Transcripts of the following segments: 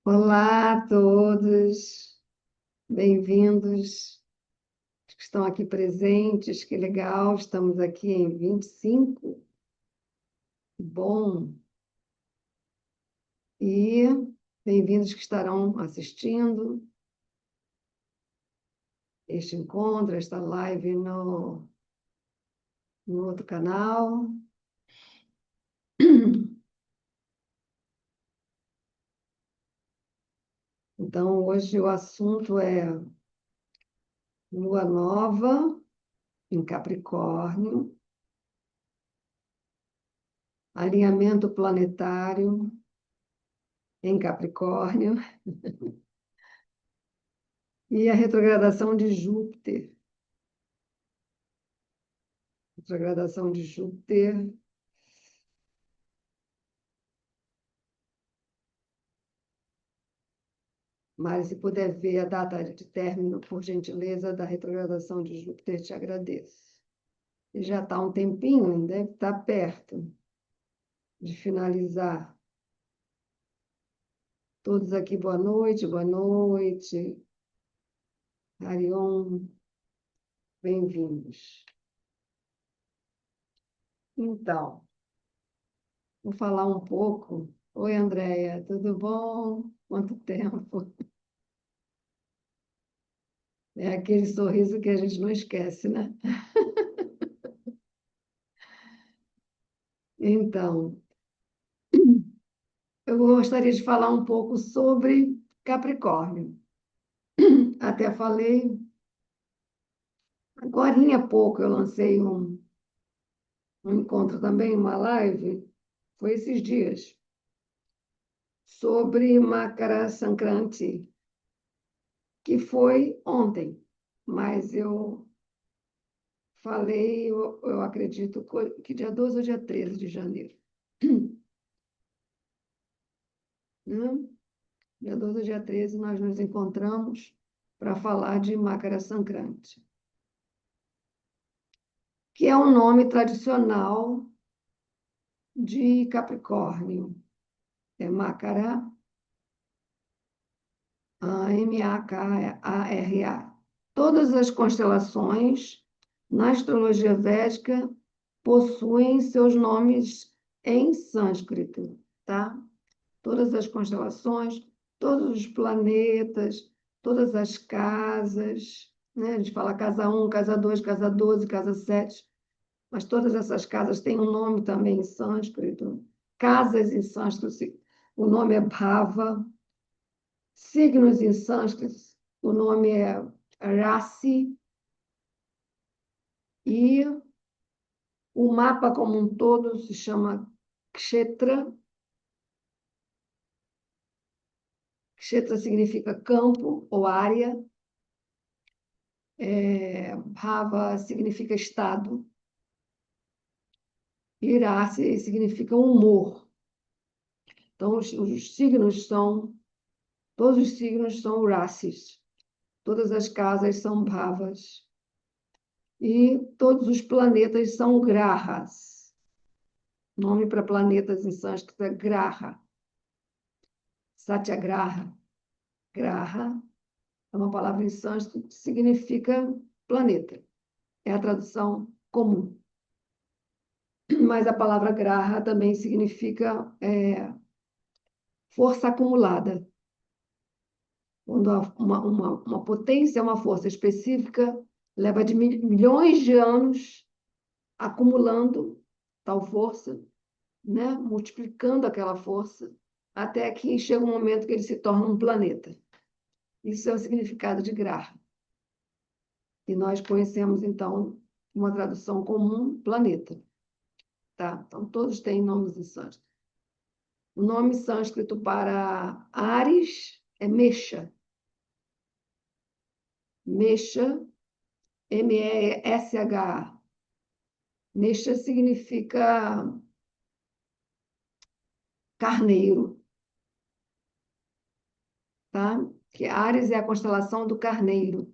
Olá a todos, bem-vindos, os que estão aqui presentes, que legal, estamos aqui em 25, bom, e bem-vindos que estarão assistindo este encontro, esta live no outro canal. Então, hoje o assunto é Lua Nova em Capricórnio, alinhamento planetário em Capricórnio e a retrogradação de Júpiter. Retrogradação de Júpiter. Mas se puder ver a data de término, por gentileza, da retrogradação de Júpiter, te agradeço. E já está um tempinho, deve estar perto de finalizar. Todos aqui, boa noite, boa noite. Arion, bem-vindos. Então, vou falar um pouco. Oi, Andréia, tudo bom? Quanto tempo? É aquele sorriso que a gente não esquece, né? Então, eu gostaria de falar um pouco sobre Capricórnio. Até falei, agorinha há pouco eu lancei um encontro também, uma live, foi esses dias, sobre Makara Sankranti, que foi ontem, mas eu falei, eu acredito que dia 12 ou dia 13 de janeiro. Né? Dia 12 ou dia 13 nós nos encontramos para falar de Makara Sankranti, que é um nome tradicional de Capricórnio. É Makara, Makara. Todas as constelações na astrologia védica possuem seus nomes em sânscrito, tá? Todas as constelações, todos os planetas, todas as casas, né? A gente fala casa um, casa 2, casa 12, casa 7, mas todas essas casas têm um nome também em sânscrito. Casas em sânscrito, o nome é Bhava. Signos em sânscrito, o nome é Rasi, e o mapa como um todo se chama Kshetra. Kshetra significa campo ou área. Bhava significa estado. E Rasi significa humor. Então, os signos são, todos os signos são Rasis. Todas as casas são Bhavas. E todos os planetas são Grahas. Nome para planetas em sânscrito é Graha. Satyagraha. Graha é uma palavra em sânscrito que significa planeta. É a tradução comum. Mas a palavra Graha também significa força acumulada. Quando uma potência, uma força específica, leva de milhões de anos acumulando tal força, né? Multiplicando aquela força, até que chega um momento que ele se torna um planeta. Isso é o significado de Graha. E nós conhecemos, então, uma tradução comum, planeta. Tá? Então, todos têm nomes em sânscrito. O nome sânscrito para Ares é Mesha. Mesha, Mesha. Mesha significa carneiro. Tá? Que Ares é a constelação do carneiro.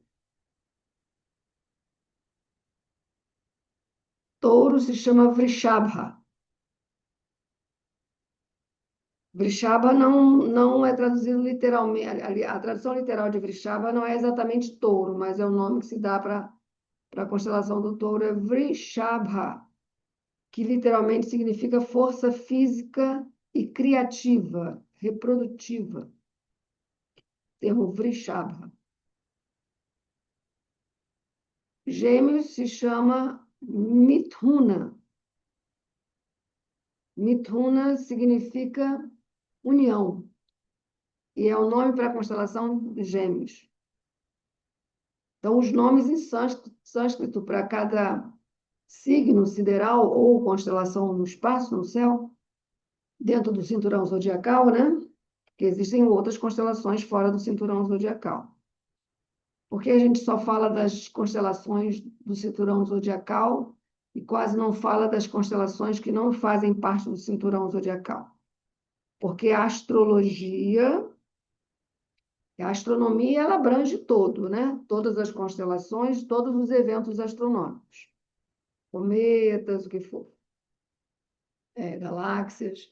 Touro se chama Vrishabha. Vrishaba não é traduzido literalmente. A tradução literal de Vrishaba não é exatamente touro, mas é o nome que se dá para a constelação do touro, é Vrishabha, que literalmente significa força física e criativa, reprodutiva. Termo Vrishabha. Gêmeos se chama Mithuna. Mithuna significa união, e é o nome para a constelação de Gêmeos. Então, os nomes em sânscrito para cada signo sideral ou constelação no espaço, no céu, dentro do cinturão zodiacal, né? Que existem outras constelações fora do cinturão zodiacal. Porque a gente só fala das constelações do cinturão zodiacal e quase não fala das constelações que não fazem parte do cinturão zodiacal. Porque a astronomia, ela abrange todo, né? Todas as constelações, todos os eventos astronômicos. Cometas, o que for, galáxias.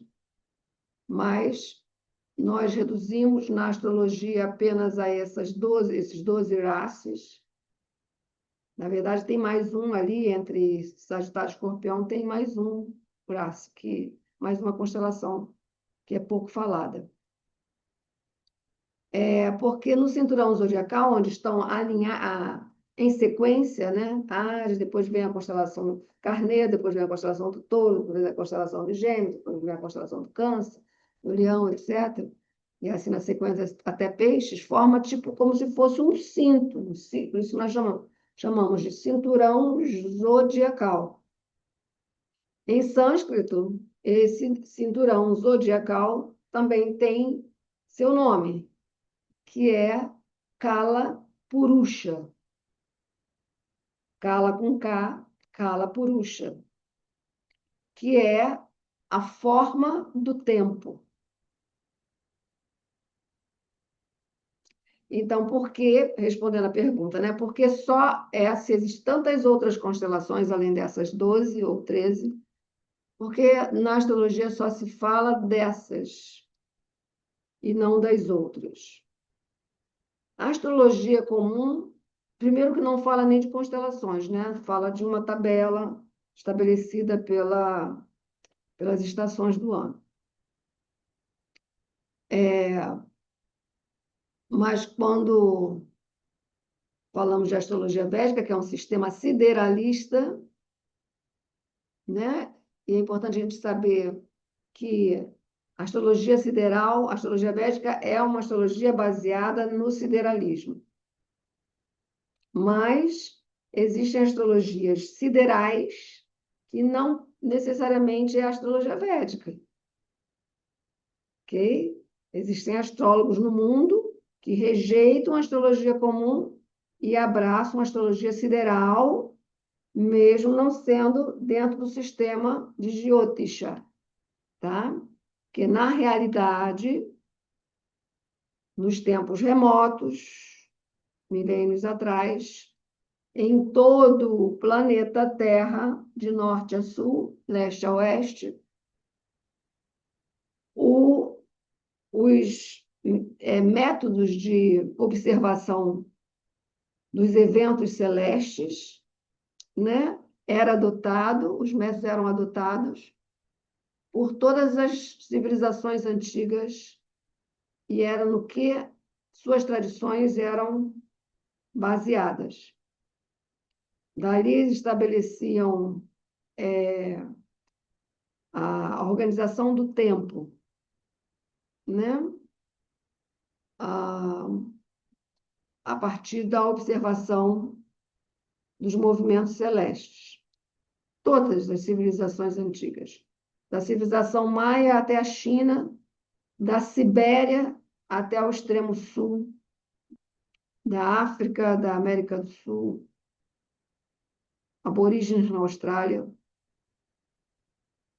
Mas nós reduzimos na astrologia apenas a esses 12 races. Na verdade, tem mais um ali, entre Sagitário e Escorpião, tem mais um race, mais uma constelação que é pouco falada. Porque no cinturão zodiacal, onde estão em sequência, né? Áries, depois vem a constelação Carneiro, depois vem a constelação do Touro, depois vem a constelação de Gêmeos, depois vem a constelação do Câncer, do Leão, etc. E assim na sequência até Peixes, forma tipo como se fosse um cinto. Por isso nós chamamos de cinturão zodiacal. Em sânscrito, esse cinturão zodiacal também tem seu nome, que é Kala Purusha. Kala com K, Kala Purusha, que é a forma do tempo. Então, por que, respondendo a pergunta, né? Porque só se existem tantas outras constelações, além dessas 12 ou 13, porque na astrologia só se fala dessas e não das outras. A astrologia comum, primeiro que não fala nem de constelações, né? Fala de uma tabela estabelecida pelas estações do ano. Mas quando falamos de astrologia védica, que é um sistema sideralista, né? E é importante a gente saber que a astrologia sideral, a astrologia védica é uma astrologia baseada no sideralismo. Mas existem astrologias siderais que não necessariamente é a astrologia védica. Ok? Existem astrólogos no mundo que rejeitam a astrologia comum e abraçam a astrologia sideral, mesmo não sendo dentro do sistema de Jyotisha, tá? Que na realidade, nos tempos remotos, milênios atrás, em todo o planeta Terra, de norte a sul, leste a oeste, os métodos de observação dos eventos celestes, né, os métodos eram adotados por todas as civilizações antigas e era no que suas tradições eram baseadas. Dali eles estabeleciam a organização do tempo, né? A partir da observação dos movimentos celestes. Todas as civilizações antigas, da civilização maia até a China, da Sibéria até o extremo sul, da África, da América do Sul, aborígenes na Austrália.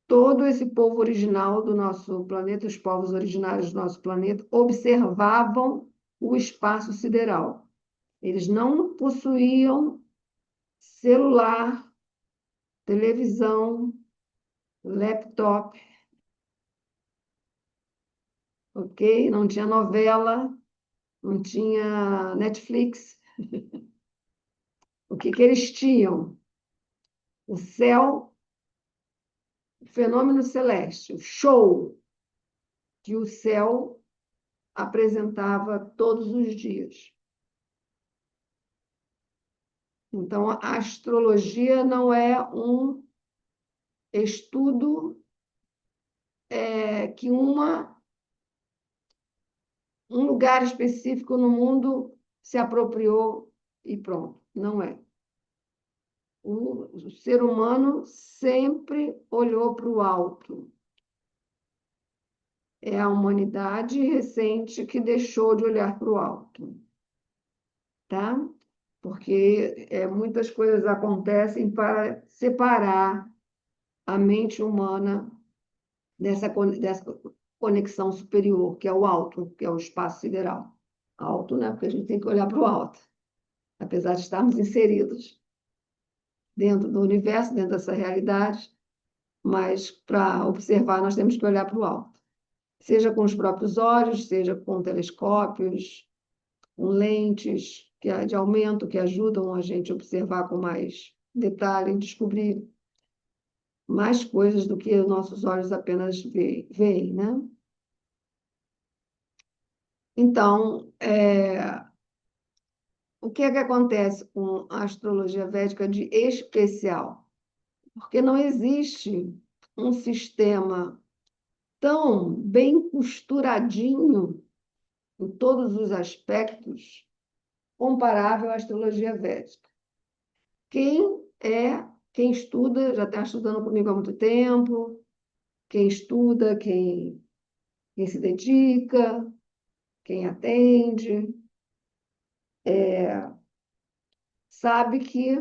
Todo esse povo original do nosso planeta, os povos originários do nosso planeta, observavam o espaço sideral. Eles não possuíam celular, televisão, laptop. ok? Não tinha novela, não tinha Netflix. O que que eles tinham? O céu, o fenômeno celeste, o show que o céu apresentava todos os dias. Então, a astrologia não é um estudo que um lugar específico no mundo se apropriou e pronto. Não é. O ser humano sempre olhou para o alto. É a humanidade recente que deixou de olhar para o alto, tá? Porque muitas coisas acontecem para separar a mente humana dessa conexão superior, que é o alto, que é o espaço sideral. Alto, né? Porque a gente tem que olhar para o alto, apesar de estarmos inseridos dentro do universo, dentro dessa realidade, mas para observar nós temos que olhar para o alto, seja com os próprios olhos, seja com telescópios, com lentes de aumento que ajudam a gente a observar com mais detalhe e descobrir mais coisas do que os nossos olhos apenas veem, né? Então, o que é que acontece com a astrologia védica de especial? Porque não existe um sistema tão bem costuradinho em todos os aspectos comparável à astrologia védica. Quem estuda, já está estudando comigo há muito tempo, quem estuda, quem se dedica, quem atende, sabe que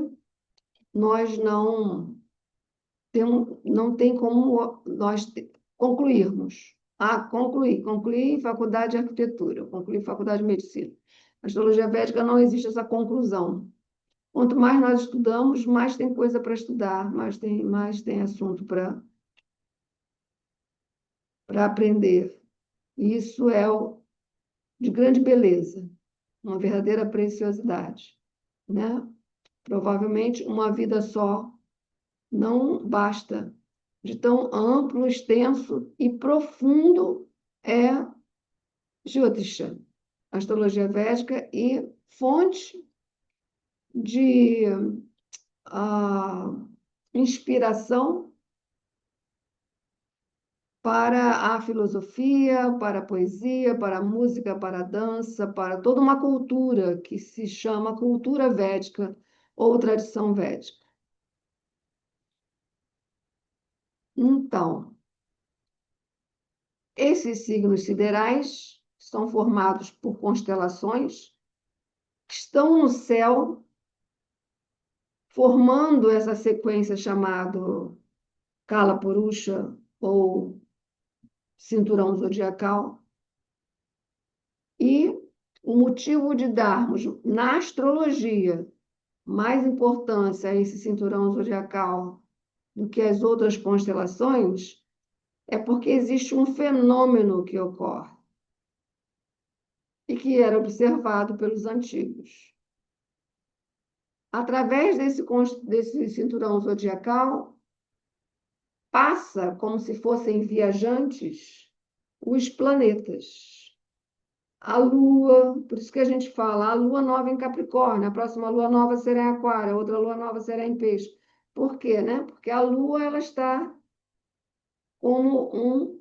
nós não tem como nós concluirmos. Concluí faculdade de arquitetura, concluí faculdade de medicina. A astrologia védica não existe essa conclusão. Quanto mais nós estudamos, mais tem coisa para estudar, mais tem assunto para aprender. E isso de grande beleza, uma verdadeira preciosidade, né? Provavelmente uma vida só não basta, de tão amplo, extenso e profundo é Jyotisha, astrologia védica e fonte de inspiração para a filosofia, para a poesia, para a música, para a dança, para toda uma cultura que se chama cultura védica ou tradição védica. Então, esses signos siderais são formados por constelações que estão no céu, formando essa sequência chamada Kala Purusha ou cinturão zodiacal. E o motivo de darmos na astrologia mais importância a esse cinturão zodiacal do que as outras constelações é porque existe um fenômeno que ocorre e que era observado pelos antigos. Através desse cinturão zodiacal, passa como se fossem viajantes os planetas. A Lua, por isso que a gente fala, a Lua nova em Capricórnio, a próxima Lua nova será em Aquário, a outra Lua nova será em Peixe. Por quê, né? Porque a Lua ela está como um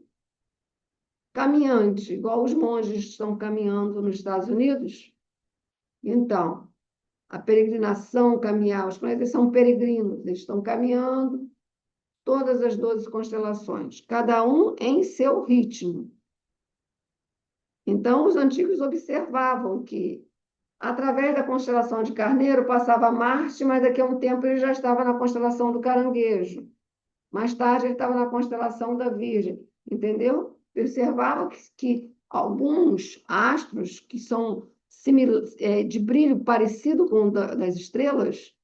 caminhante, igual os monges estão caminhando nos Estados Unidos. Então, a peregrinação, caminhar, os planetas são peregrinos, eles estão caminhando todas as 12 constelações, cada um em seu ritmo. Então, os antigos observavam que, através da constelação de Carneiro, passava Marte, mas daqui a um tempo ele já estava na constelação do Caranguejo. Mais tarde, ele estava na constelação da Virgem, entendeu? Observava que alguns astros que são de brilho parecido com o das estrelas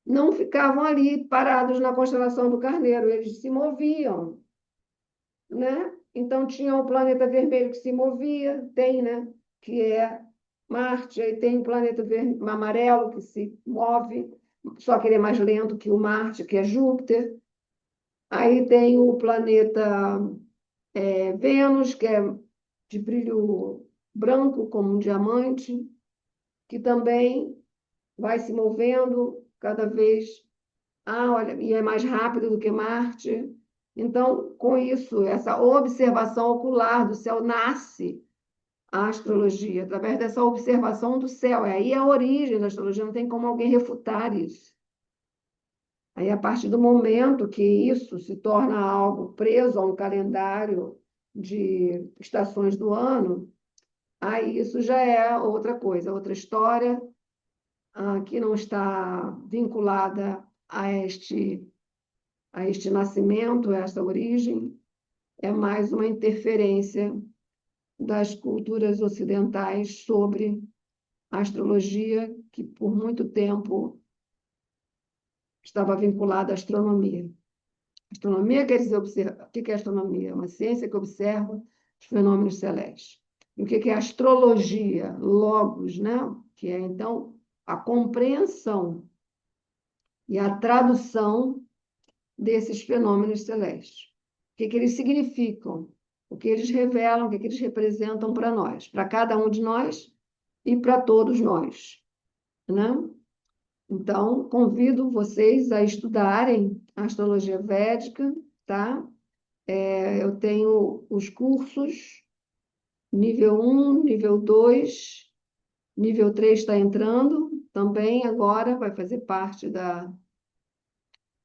não ficavam ali parados na constelação do Carneiro, eles se moviam. né? Então tinha o planeta vermelho que se movia, tem, né? Que é Marte, aí tem o planeta amarelo que se move, só que ele é mais lento que o Marte, que é Júpiter. Aí tem o planeta Vênus, que é de brilho branco, como um diamante, que também vai se movendo cada vez. Olha, e é mais rápido do que Marte. Então, com isso, essa observação ocular do céu nasce a astrologia, através dessa observação do céu. É aí a origem da astrologia, não tem como alguém refutar isso. Aí, a partir do momento que isso se torna algo preso a um calendário de estações do ano, aí isso já é outra coisa, outra história, que não está vinculada a este nascimento, a esta origem, é mais uma interferência das culturas ocidentais sobre a astrologia, que por muito tempo estava vinculada à astronomia. Astronomia quer dizer observar. O que é astronomia? É uma ciência que observa os fenômenos celestes. E o que é astrologia? Logos, né? Que é, então, a compreensão e a tradução desses fenômenos celestes. O que eles significam? O que eles revelam? O que eles representam para nós? Para cada um de nós e para todos nós, né? Então, convido vocês a estudarem a astrologia védica, tá? Eu tenho os cursos nível 1, nível 2, nível 3 está entrando também agora, vai fazer parte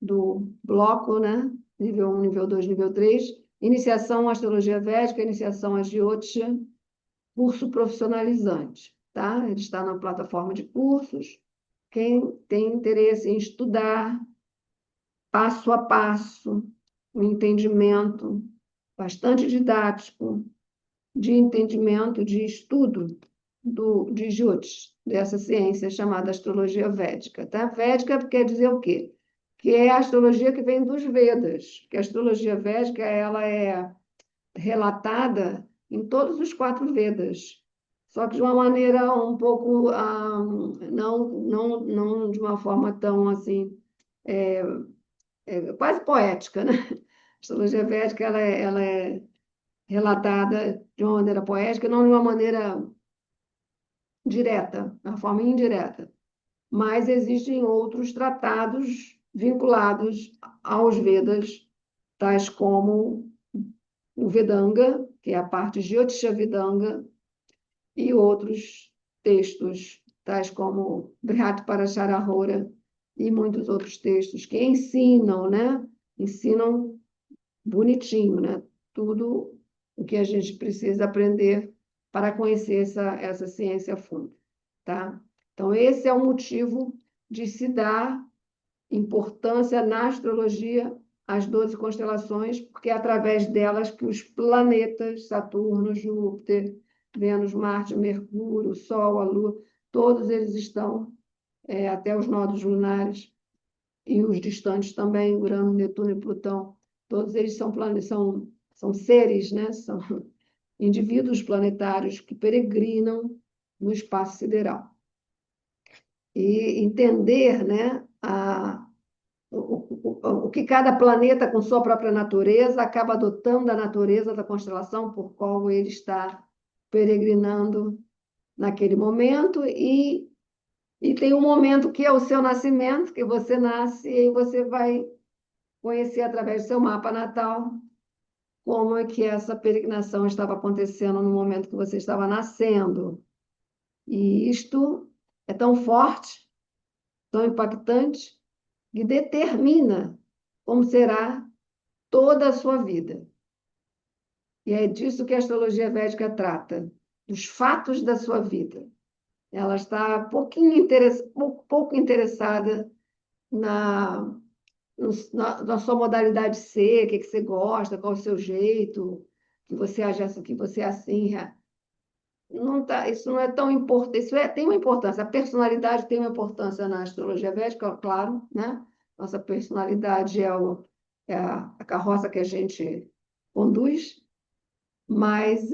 do bloco, né? Nível 1, nível 2, nível 3. Iniciação à astrologia védica, iniciação à Jyotisha, curso profissionalizante, tá? Ele está na plataforma de cursos. Quem tem interesse em estudar passo a passo, um entendimento bastante didático, de entendimento, de estudo de Jyotish, dessa ciência chamada astrologia védica. Tá? Védica quer dizer o quê? Que é a astrologia que vem dos Vedas, que a astrologia védica ela é relatada em todos os 4 Vedas, só que de uma maneira um pouco, não de uma forma tão assim, quase poética, né? A astrologia védica ela é relatada de uma maneira poética, não de uma maneira direta, de uma forma indireta. Mas existem outros tratados vinculados aos Vedas, tais como o Vedanga, que é a parte Jyotisha Vedanga, e outros textos, tais como Brihat Parasharahora e muitos outros textos que ensinam, né? Ensinam bonitinho, né? Tudo o que a gente precisa aprender para conhecer essa ciência a fundo, tá? Então, esse é o motivo de se dar importância na astrologia às 12 constelações, porque é através delas que os planetas, Saturno, Júpiter, Vênus, Marte, Mercúrio, o Sol, a Lua, todos eles estão, até os nodos lunares, e os distantes também, Urano, Netuno e Plutão, todos eles são planetas, são seres, né? São indivíduos planetários que peregrinam no espaço sideral. E entender, né, o que cada planeta, com sua própria natureza, acaba adotando da natureza da constelação por qual ele está peregrinando naquele momento, e tem um momento que é o seu nascimento, que você nasce e você vai conhecer através do seu mapa natal como é que essa peregrinação estava acontecendo no momento que você estava nascendo. E isto é tão forte, tão impactante, que determina como será toda a sua vida. E é disso que a astrologia védica trata, dos fatos da sua vida. Ela está pouco interessada na, na sua modalidade de ser, o que você gosta, qual é o seu jeito, que você age assim, que você é assim. Não tá, isso não é tão importante, tem uma importância, a personalidade tem uma importância na astrologia védica, claro, né? Nossa personalidade é a carroça que a gente conduz, mas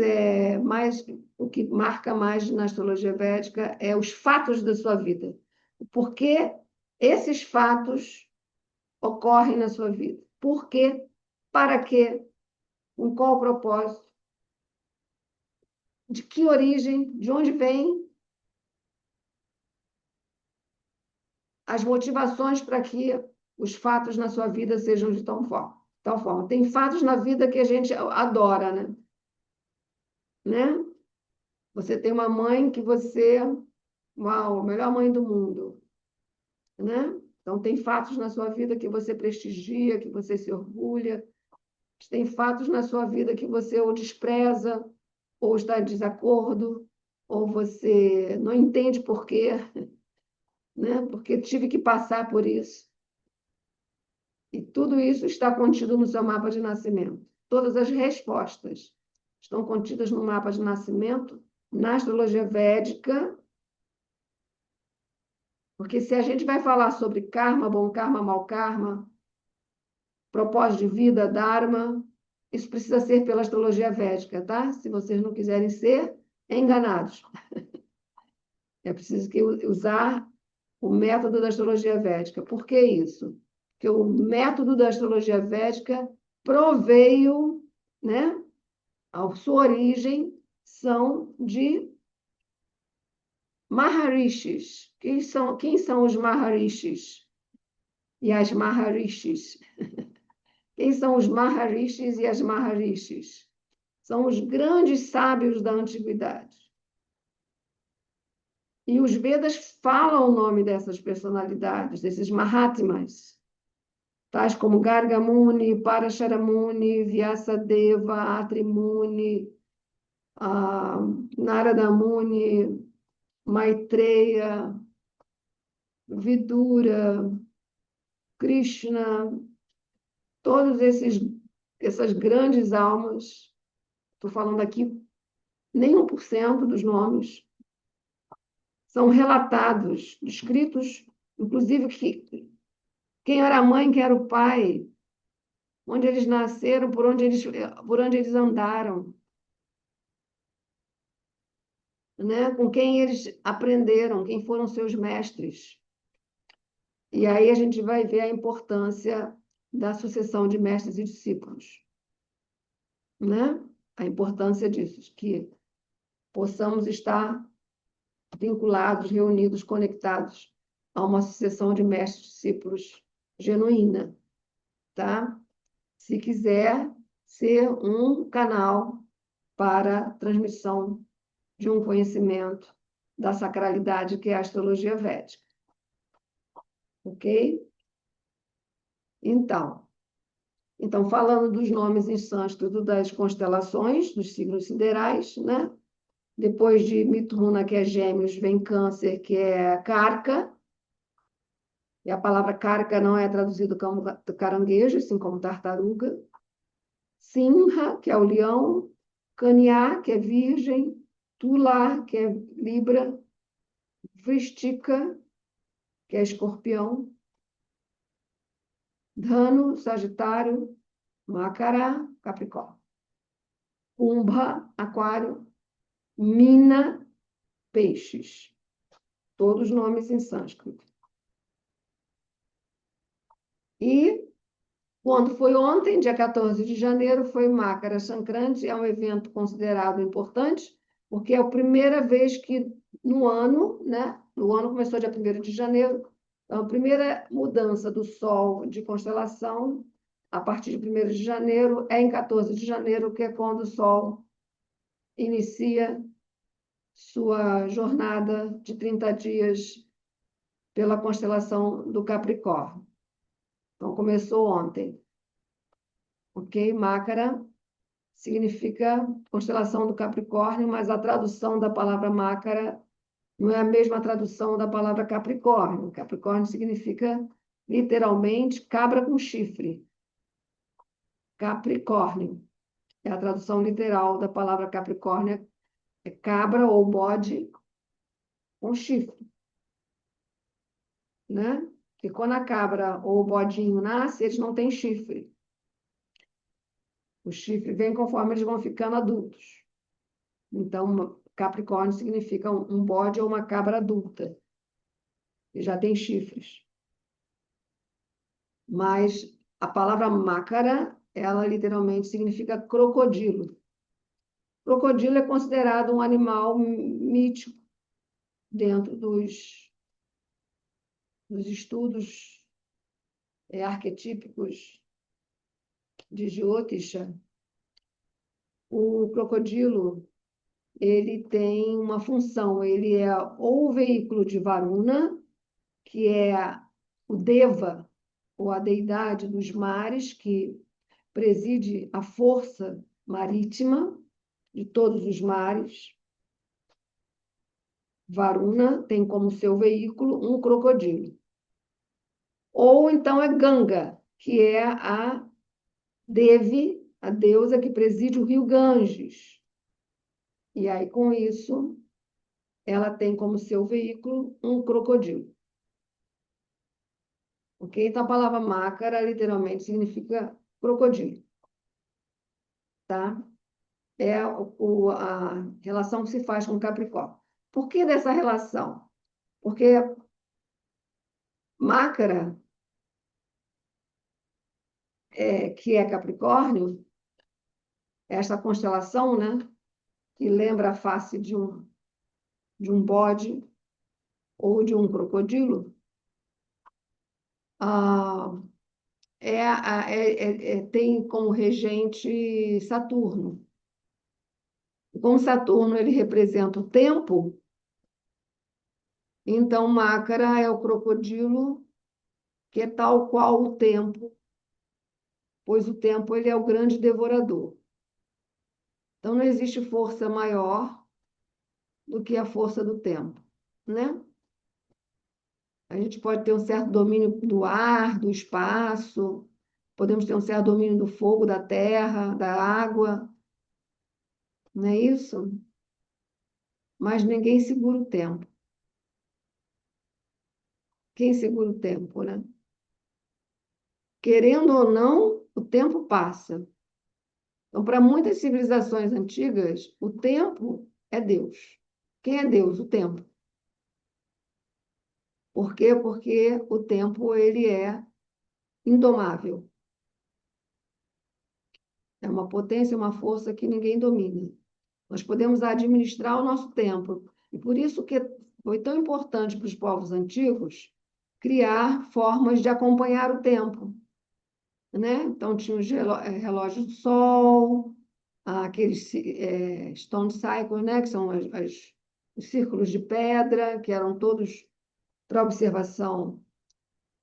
o que marca mais na astrologia védica é os fatos da sua vida. Por que esses fatos ocorrem na sua vida? Por quê? Para quê? Com qual propósito? De que origem? De onde vêm as motivações para que os fatos na sua vida sejam de tal forma. Tem fatos na vida que a gente adora, né? Você tem uma mãe que você, uau, a melhor mãe do mundo, né? Então, tem fatos na sua vida que você prestigia, que você se orgulha. Tem fatos na sua vida que você ou despreza, ou está em desacordo, ou você não entende por quê, né? Porque tive que passar por isso. E tudo isso está contido no seu mapa de nascimento. Todas as respostas estão contidas no mapa de nascimento, na astrologia védica, porque se a gente vai falar sobre karma, bom karma, mau karma, propósito de vida, dharma, isso precisa ser pela astrologia védica, tá? Se vocês não quiserem ser enganados. É preciso usar o método da astrologia védica. Por que isso? Porque o método da astrologia védica proveio, né? A sua origem são de Maharishis. Quem são os Maharishis? E as Maharishis? Quem são os Maharishis e as Maharishis? São os grandes sábios da antiguidade. E os Vedas falam o nome dessas personalidades, desses Mahatmas, tais como Garga Muni, Parashara Muni, Vyasadeva, Atri Muni, Narada Muni, Maitreya, Vidura, Krishna, todos essas grandes almas, estou falando aqui, nem 1% dos nomes, são relatados, descritos, inclusive quem era a mãe, quem era o pai, onde eles nasceram, por onde eles andaram, né? Com quem eles aprenderam, quem foram seus mestres. E aí a gente vai ver a importância da sucessão de mestres e discípulos, né? A importância disso, que possamos estar vinculados, reunidos, conectados a uma sucessão de mestres e discípulos genuína, tá? Se quiser ser um canal para transmissão de um conhecimento da sacralidade que é a astrologia védica. Ok? Então, falando dos nomes em sânscrito das constelações, dos signos siderais, né? Depois de Mithuna, que é Gêmeos, vem Câncer, que é Karka. E a palavra Karka não é traduzida como caranguejo, assim como tartaruga. Simha, que é o leão. Kanya, que é virgem. Tula, que é Libra. Vrishtika, que é escorpião. Dhanu, Sagitário. Makara, Capricórnio. Kumbha, Aquário. Mina, Peixes. Todos nomes em sânscrito. E quando foi ontem, dia 14 de janeiro, foi Makara Sankranti, é um evento considerado importante, porque é a primeira vez que no ano, né? O ano começou dia 1º de janeiro, então a primeira mudança do Sol de constelação, a partir de 1º de janeiro, é em 14 de janeiro, que é quando o Sol inicia sua jornada de 30 dias pela constelação do Capricórnio. Então, começou ontem. Ok? Mácara significa constelação do Capricórnio, mas a tradução da palavra Mácara não é a mesma tradução da palavra Capricórnio. Capricórnio significa, literalmente, cabra com chifre. Capricórnio é a tradução literal da palavra Capricórnio, é cabra ou bode com chifre, né? Porque quando a cabra ou o bodinho nasce, eles não têm chifre. O chifre vem conforme eles vão ficando adultos. Então, Capricórnio significa um bode ou uma cabra adulta, que já tem chifres. Mas a palavra mácara, ela literalmente significa crocodilo. Crocodilo é considerado um animal mítico dentro dos estudos arquetípicos de Jyotisha. O crocodilo, ele tem uma função, ele é ou o veículo de Varuna, que é o Deva, ou a deidade dos mares, que preside a força marítima de todos os mares. Varuna tem como seu veículo um crocodilo. Ou então é Ganga, que é a Devi, a deusa que preside o rio Ganges. E aí, com isso, ela tem como seu veículo um crocodilo. Ok? Então, a palavra mácara literalmente significa crocodilo. Tá? É a relação que se faz com Capricórnio. Por que dessa relação? Porque mácara, que é Capricórnio, esta constelação, né, que lembra a face de um bode ou de um crocodilo, ah, tem como regente Saturno. Como Saturno ele representa o tempo, então Mácara é o crocodilo que é tal qual o tempo, pois o tempo ele é o grande devorador. Então não existe força maior do que a força do tempo, né? A gente pode ter um certo domínio do ar, do espaço, podemos ter um certo domínio do fogo, da terra, da água, não é isso? Mas ninguém segura o tempo. Quem segura o tempo, né? Querendo ou não, o tempo passa. Então, para muitas civilizações antigas, o tempo é Deus. Quem é Deus? O tempo. Por quê? Porque o tempo ele é indomável. É uma potência, uma força que ninguém domina. Nós podemos administrar o nosso tempo. E por isso que foi tão importante para os povos antigos criar formas de acompanhar o tempo, né? Então, tinha os relógios do sol, aqueles stone cycles, né? Que são os círculos de pedra, que eram todos para observação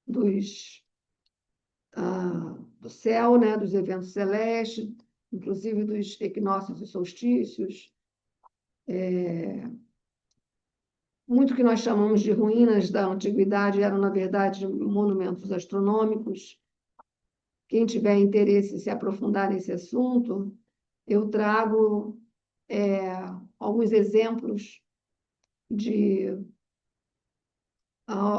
dos, do céu, né? Dos eventos celestes, inclusive dos equinócios e solstícios. Muito que nós chamamos de ruínas da antiguidade eram, na verdade, monumentos astronômicos. Quem tiver interesse em se aprofundar nesse assunto, eu trago alguns exemplos de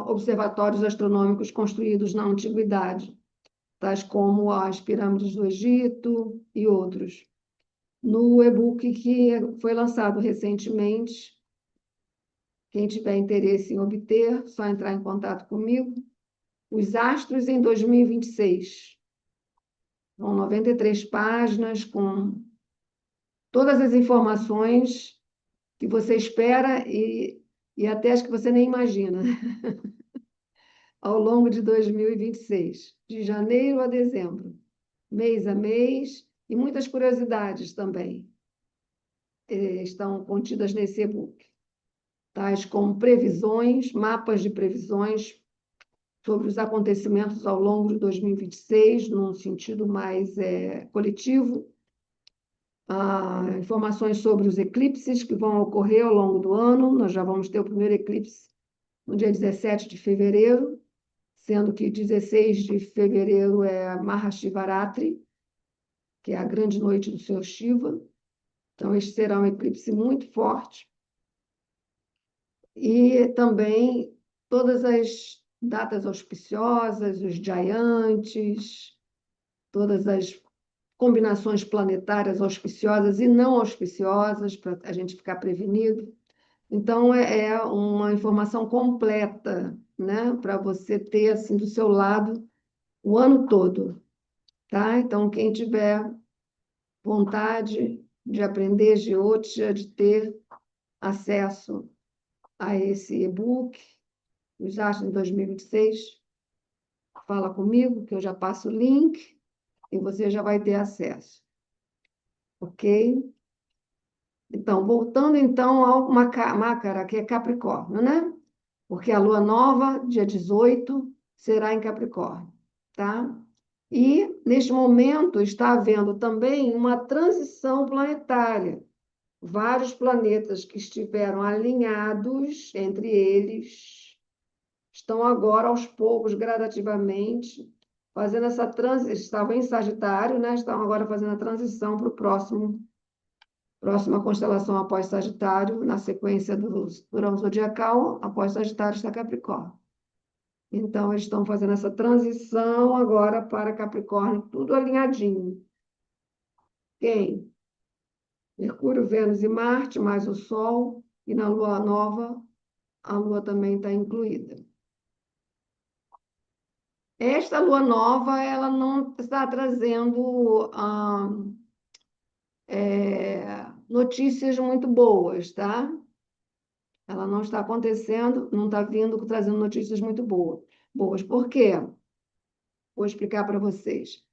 observatórios astronômicos construídos na antiguidade, tais como as pirâmides do Egito e outros. No e-book que foi lançado recentemente, quem tiver interesse em obter, só entrar em contato comigo. Os Astros em 2026. São 93 páginas com todas as informações que você espera e até as que você nem imagina, ao longo de 2026, de janeiro a dezembro, mês a mês, e muitas curiosidades também estão contidas nesse e-book, tais como previsões, mapas de previsões sobre os acontecimentos ao longo de 2026, num sentido mais coletivo, informações sobre os eclipses que vão ocorrer ao longo do ano. Nós já vamos ter o primeiro eclipse no dia 17 de fevereiro, sendo que 16 de fevereiro é Mahashivaratri, que é a grande noite do Senhor Shiva. Então, este será um eclipse muito forte. E também todas as datas auspiciosas, os giantes, todas as combinações planetárias auspiciosas e não auspiciosas, para a gente ficar prevenido. Então, é uma informação completa, né, para você ter assim do seu lado o ano todo, tá? Então, quem tiver vontade de aprender geotia, de ter acesso a esse e-book, os Astros em 2026, fala comigo, que eu já passo o link e você já vai ter acesso, ok? Então, voltando então ao Mácara, que é Capricórnio, né? Porque a lua nova, dia 18, será em Capricórnio, tá? E, neste momento, está havendo também uma transição planetária. Vários planetas que estiveram alinhados entre eles estão agora, aos poucos, gradativamente, fazendo essa transição. Estavam em Sagitário, né? Estão agora fazendo a transição para o próxima constelação após Sagitário, na sequência do grau zodiacal, após Sagitário está Capricórnio. Então, eles estão fazendo essa transição agora para Capricórnio, tudo alinhadinho. Quem? Mercúrio, Vênus e Marte, mais o Sol, e na Lua nova, a Lua também está incluída. Esta Lua nova, ela não está trazendo notícias muito boas, tá? Ela não está acontecendo, não está vindo trazendo notícias muito boas. Por quê? Vou explicar para vocês.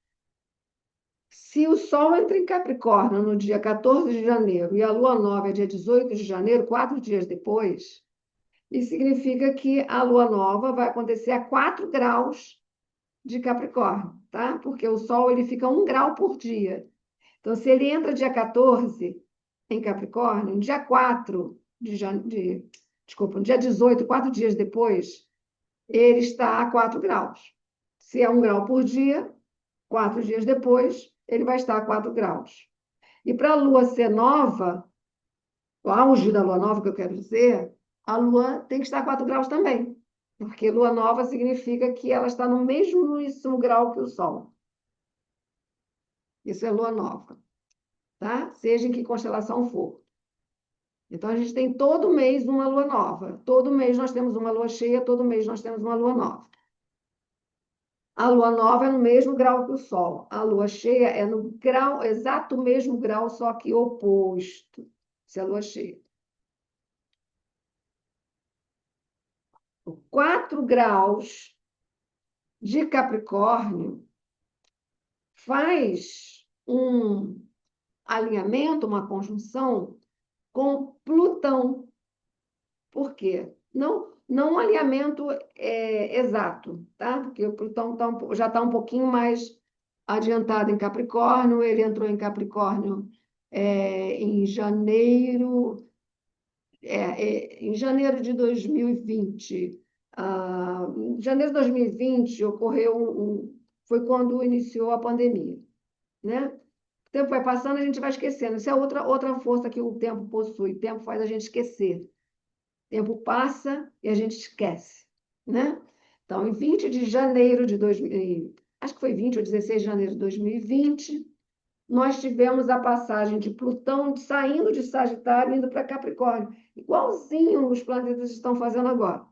Se o Sol entra em Capricórnio no dia 14 de janeiro e a Lua nova é dia 18 de janeiro, 4 dias depois, isso significa que a Lua nova vai acontecer a 4 graus de Capricórnio, tá? Porque o Sol ele fica 1 grau por dia. Então, se ele entra dia 14 em Capricórnio, no dia 4 desculpa, no dia 18, 4 dias depois, ele está a 4 graus. Se é 1 grau por dia, 4 dias depois, ele vai estar a 4 graus. E para a Lua ser nova, o auge da Lua nova, que eu quero dizer, a Lua tem que estar a 4 graus também. Porque Lua nova significa que ela está no mesmo grau que o Sol. Isso é Lua nova, tá? Seja em que constelação for. Então, a gente tem todo mês uma lua nova. Todo mês nós temos uma lua cheia, todo mês nós temos uma lua nova. A lua nova é no mesmo grau que o Sol. A lua cheia é no grau, exato mesmo grau, só que oposto. Se é a lua cheia. 4 graus de Capricórnio faz um alinhamento, uma conjunção com Plutão. Por quê? Não um alinhamento exato, tá? Porque o Plutão já está um pouquinho mais adiantado em Capricórnio, ele entrou em Capricórnio em janeiro, em janeiro de 2020. Em janeiro de 2020 ocorreu foi quando iniciou a pandemia, né? O tempo vai passando, a gente vai esquecendo. Isso é outra força que o tempo possui. O tempo faz a gente esquecer. O tempo passa e a gente esquece, né? Então, em 20 de janeiro de 2000, acho que foi 20 ou 16 de janeiro de 2020, nós tivemos a passagem de Plutão saindo de Sagitário e indo para Capricórnio, igualzinho os planetas estão fazendo agora,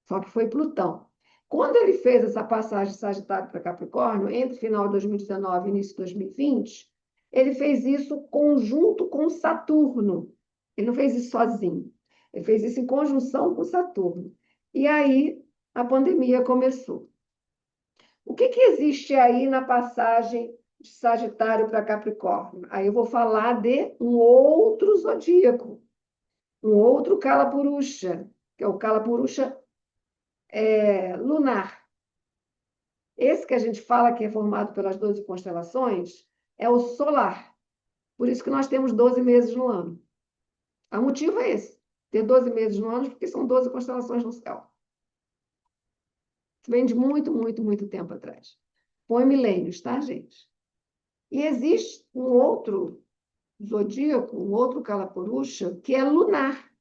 só que foi Plutão. Quando ele fez essa passagem de Sagitário para Capricórnio, entre final de 2019 e início de 2020, ele fez isso conjunto com Saturno. Ele não fez isso sozinho. Ele fez isso em conjunção com Saturno. E aí a pandemia começou. O que existe aí na passagem de Sagitário para Capricórnio? Aí eu vou falar de um outro zodíaco, um outro Kalapurusha, que é o Kalapurusha lunar. Esse que a gente fala que é formado pelas 12 constelações é o solar. Por isso que nós temos 12 meses no ano. O motivo é esse, ter 12 meses no ano, porque são 12 constelações no céu. Isso vem de muito, muito, muito tempo atrás. Põe milênios, tá, gente? E existe um outro zodíaco, um outro Kalapurusha, que é lunar.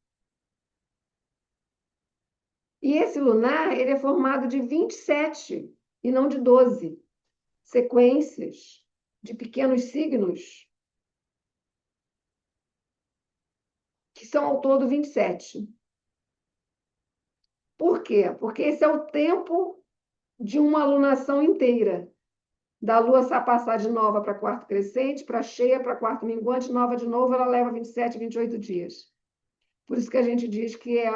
E esse lunar, ele é formado de 27 e não de 12 sequências de pequenos signos, que são ao todo 27. Por quê? Porque esse é o tempo de uma alunação inteira. Da Lua passar de nova para quarto crescente, para cheia, para quarto minguante, nova de novo, ela leva 27, 28 dias. Por isso que a gente diz que é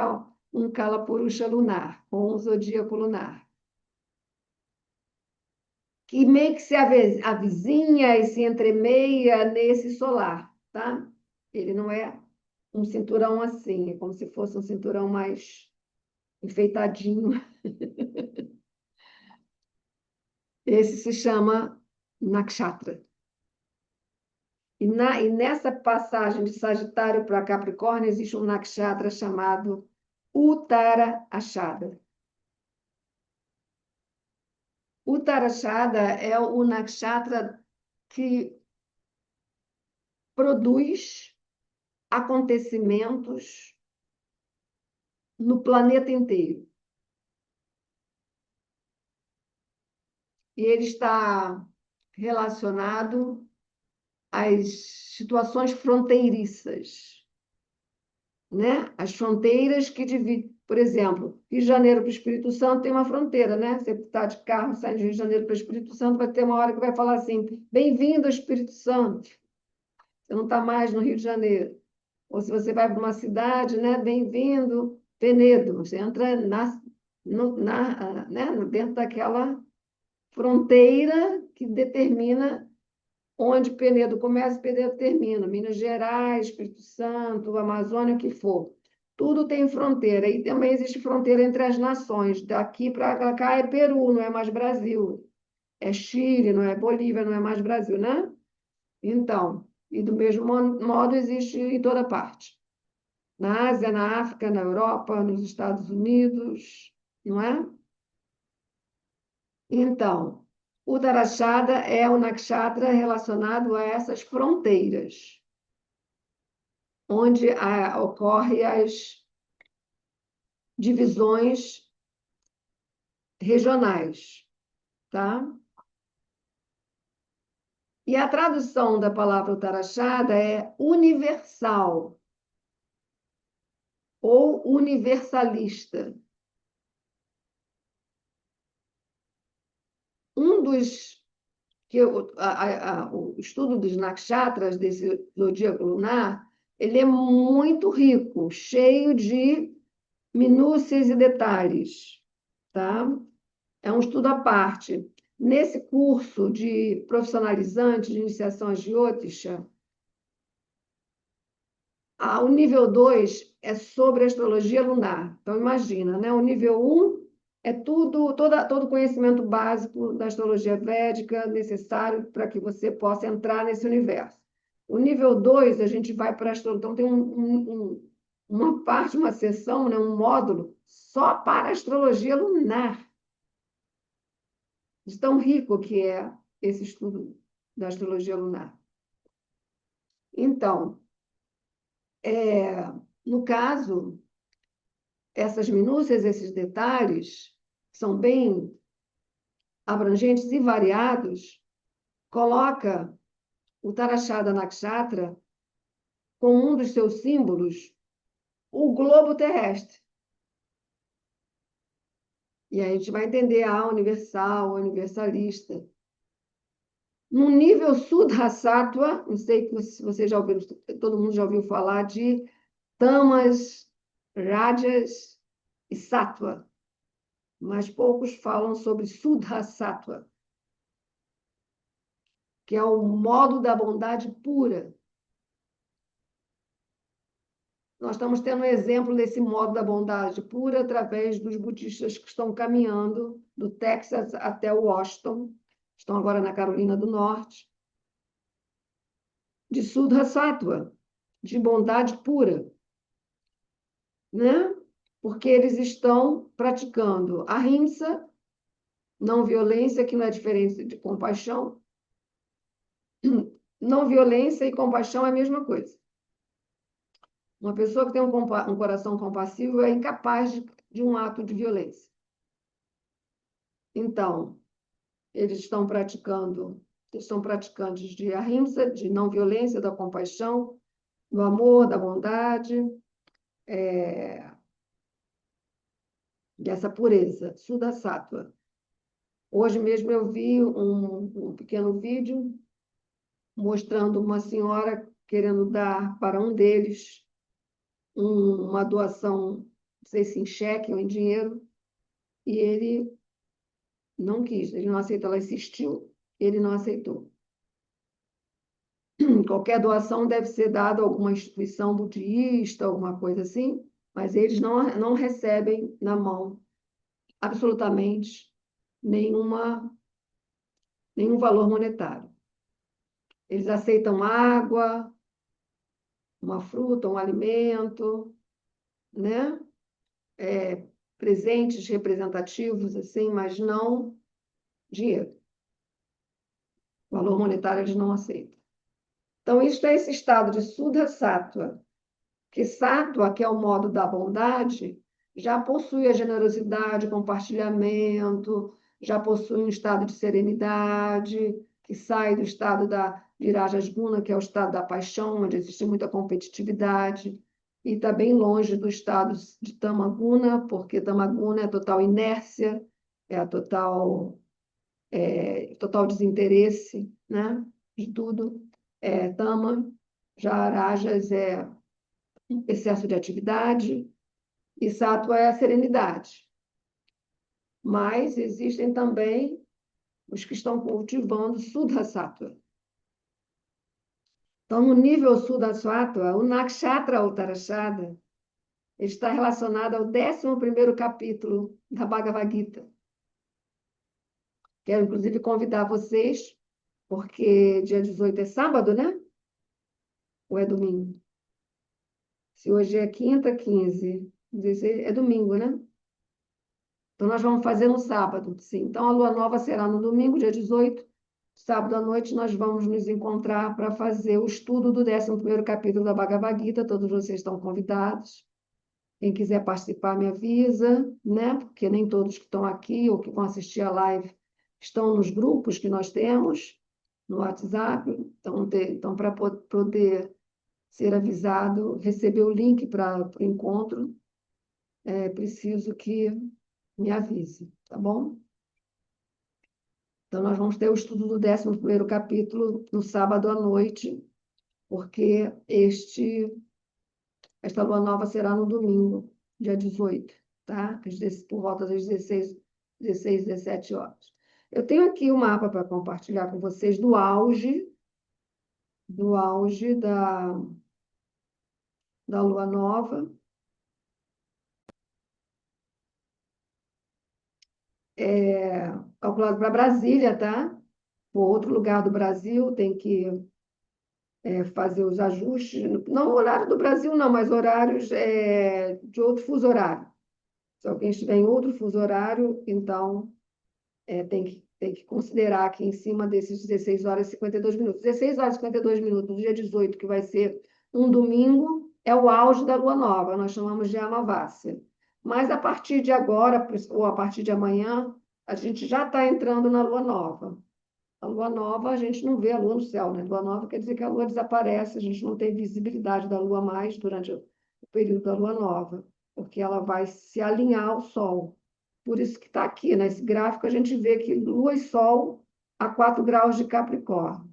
um Kalapurusha lunar, ou um zodíaco lunar, que meio que se avizinha e se entremeia nesse solar, tá? Ele não é um cinturão assim, é como se fosse um cinturão mais enfeitadinho. Esse se chama Nakshatra. E nessa passagem de Sagitário para Capricórnio existe um nakshatra chamado Uttara Ashada. Uttara Ashada é o nakshatra que produz acontecimentos no planeta inteiro. E ele está relacionado às situações fronteiriças, né? As fronteiras que dividem. Por exemplo, Rio de Janeiro para o Espírito Santo tem uma fronteira, né? Você está de carro, sai de Rio de Janeiro para o Espírito Santo, vai ter uma hora que vai falar assim: bem-vindo ao Espírito Santo. Você não está mais no Rio de Janeiro. Ou se você vai para uma cidade, né? Bem-vindo, Penedo. Você entra né? Dentro daquela fronteira que determina onde Penedo começa e Penedo termina. Minas Gerais, Espírito Santo, Amazônia, o que for. Tudo tem fronteira. E também existe fronteira entre as nações. Daqui para cá é Peru, não é mais Brasil. É Chile, não é Bolívia, não é mais Brasil, né? Então, e do mesmo modo existe em toda parte. Na Ásia, na África, na Europa, nos Estados Unidos, não é? Então, o Tarashada é o nakshatra relacionado a essas fronteiras, onde ocorrem as divisões regionais, tá? E a tradução da palavra Uttaraçada é universal ou universalista. Um dos que o estudo dos nakshatras desse zodíaco lunar, ele é muito rico, cheio de minúcias e detalhes, tá? É um estudo à parte. Nesse curso de profissionalizante de iniciação a Jyotisha, o nível 2 é sobre astrologia lunar. Então, imagina, né? O nível 1 é todo conhecimento básico da astrologia védica necessário para que você possa entrar nesse universo. O nível 2 a gente vai para a astrologia. Então, tem uma parte, uma seção, né? Um módulo só para astrologia lunar. De tão rico que é esse estudo da astrologia lunar. Então, no caso, essas minúcias, esses detalhes, são bem abrangentes e variados, coloca o Tarashada Nakshatra com um dos seus símbolos, o globo terrestre. E aí a gente vai entender a universal, a universalista. No nível Suddha-sattva, não sei se você já ouviu, todo mundo já ouviu falar de tamas, rajas e sattva, mas poucos falam sobre Suddha-sattva, que é o modo da bondade pura. Nós estamos tendo um exemplo desse modo da bondade pura através dos budistas que estão caminhando do Texas até Washington, estão agora na Carolina do Norte, de Suddha-sattva, de bondade pura, né? Porque eles estão praticando a ahimsa, não violência, que não é diferente de compaixão. Não violência e compaixão é a mesma coisa. Uma pessoa que tem um coração compassivo é incapaz de um ato de violência. Então, eles estão praticando eles são praticantes de ahimsa, de não violência, da compaixão, do amor, da bondade, dessa pureza, Suda Sattva. Hoje mesmo eu vi um pequeno vídeo mostrando uma senhora querendo dar para um deles uma doação, não sei se em cheque ou em dinheiro, e ele não quis, ele não aceitou, ela insistiu, ele não aceitou. Qualquer doação deve ser dada a alguma instituição budista, alguma coisa assim, mas eles não recebem na mão absolutamente nenhum valor monetário. Eles aceitam água, uma fruta, um alimento, né? Presentes representativos, assim, mas não dinheiro. O valor monetário eles não aceitam. Então, isto é esse estado de Suddha Sattva, que Sattva, que é o modo da bondade, já possui a generosidade, compartilhamento, já possui um estado de serenidade, que sai do estado da Virajasguna, que é o estado da paixão, onde existe muita competitividade, e está bem longe do estado de Tamaguna, porque Tamaguna é a total inércia, é a total desinteresse, né, de tudo. Tama, já Rajas é excesso de atividade, e Sattva é a serenidade. Mas existem também os que estão cultivando Suddha Sattva. Então, no nível Suddha Sattva, o Nakshatra Uttarashada está relacionado ao 11º capítulo da Bhagavad Gita. Quero, inclusive, convidar vocês, porque dia 18 é sábado, né? Ou é domingo? Se hoje é quinta, 15, 16, é domingo, né? Então, nós vamos fazer no sábado, sim. Então, a lua nova será no domingo, dia 18. Sábado à noite, nós vamos nos encontrar para fazer o estudo do 11º capítulo da Bhagavad Gita. Todos vocês estão convidados. Quem quiser participar, me avisa, né? Porque nem todos que estão aqui ou que vão assistir a live estão nos grupos que nós temos no WhatsApp. Então para poder ser avisado, receber o link para o encontro, é preciso que me avise, tá bom? Então, nós vamos ter o estudo do 11º capítulo no sábado à noite, porque esta lua nova será no domingo, dia 18, tá? Por volta das 16, 17 horas. Eu tenho aqui o mapa para compartilhar com vocês do auge da lua nova. Calculado para Brasília, tá? Por outro lugar do Brasil, tem que fazer os ajustes, não o horário do Brasil, não, mas horários de outro fuso horário. Se alguém estiver em outro fuso horário, então tem que considerar aqui em cima desses 16 horas e 52 minutos. 16 horas e 52 minutos, no dia 18, que vai ser um domingo, é o auge da lua nova, nós chamamos de Amavasya. Mas a partir de agora, ou a partir de amanhã, a gente já está entrando na lua nova. A lua nova, a gente não vê a lua no céu, né? Lua nova quer dizer que a lua desaparece, a gente não tem visibilidade da lua mais durante o período da lua nova, porque ela vai se alinhar ao sol. Por isso que está aqui, nesse gráfico, a gente vê que lua e sol a 4 graus de Capricórnio.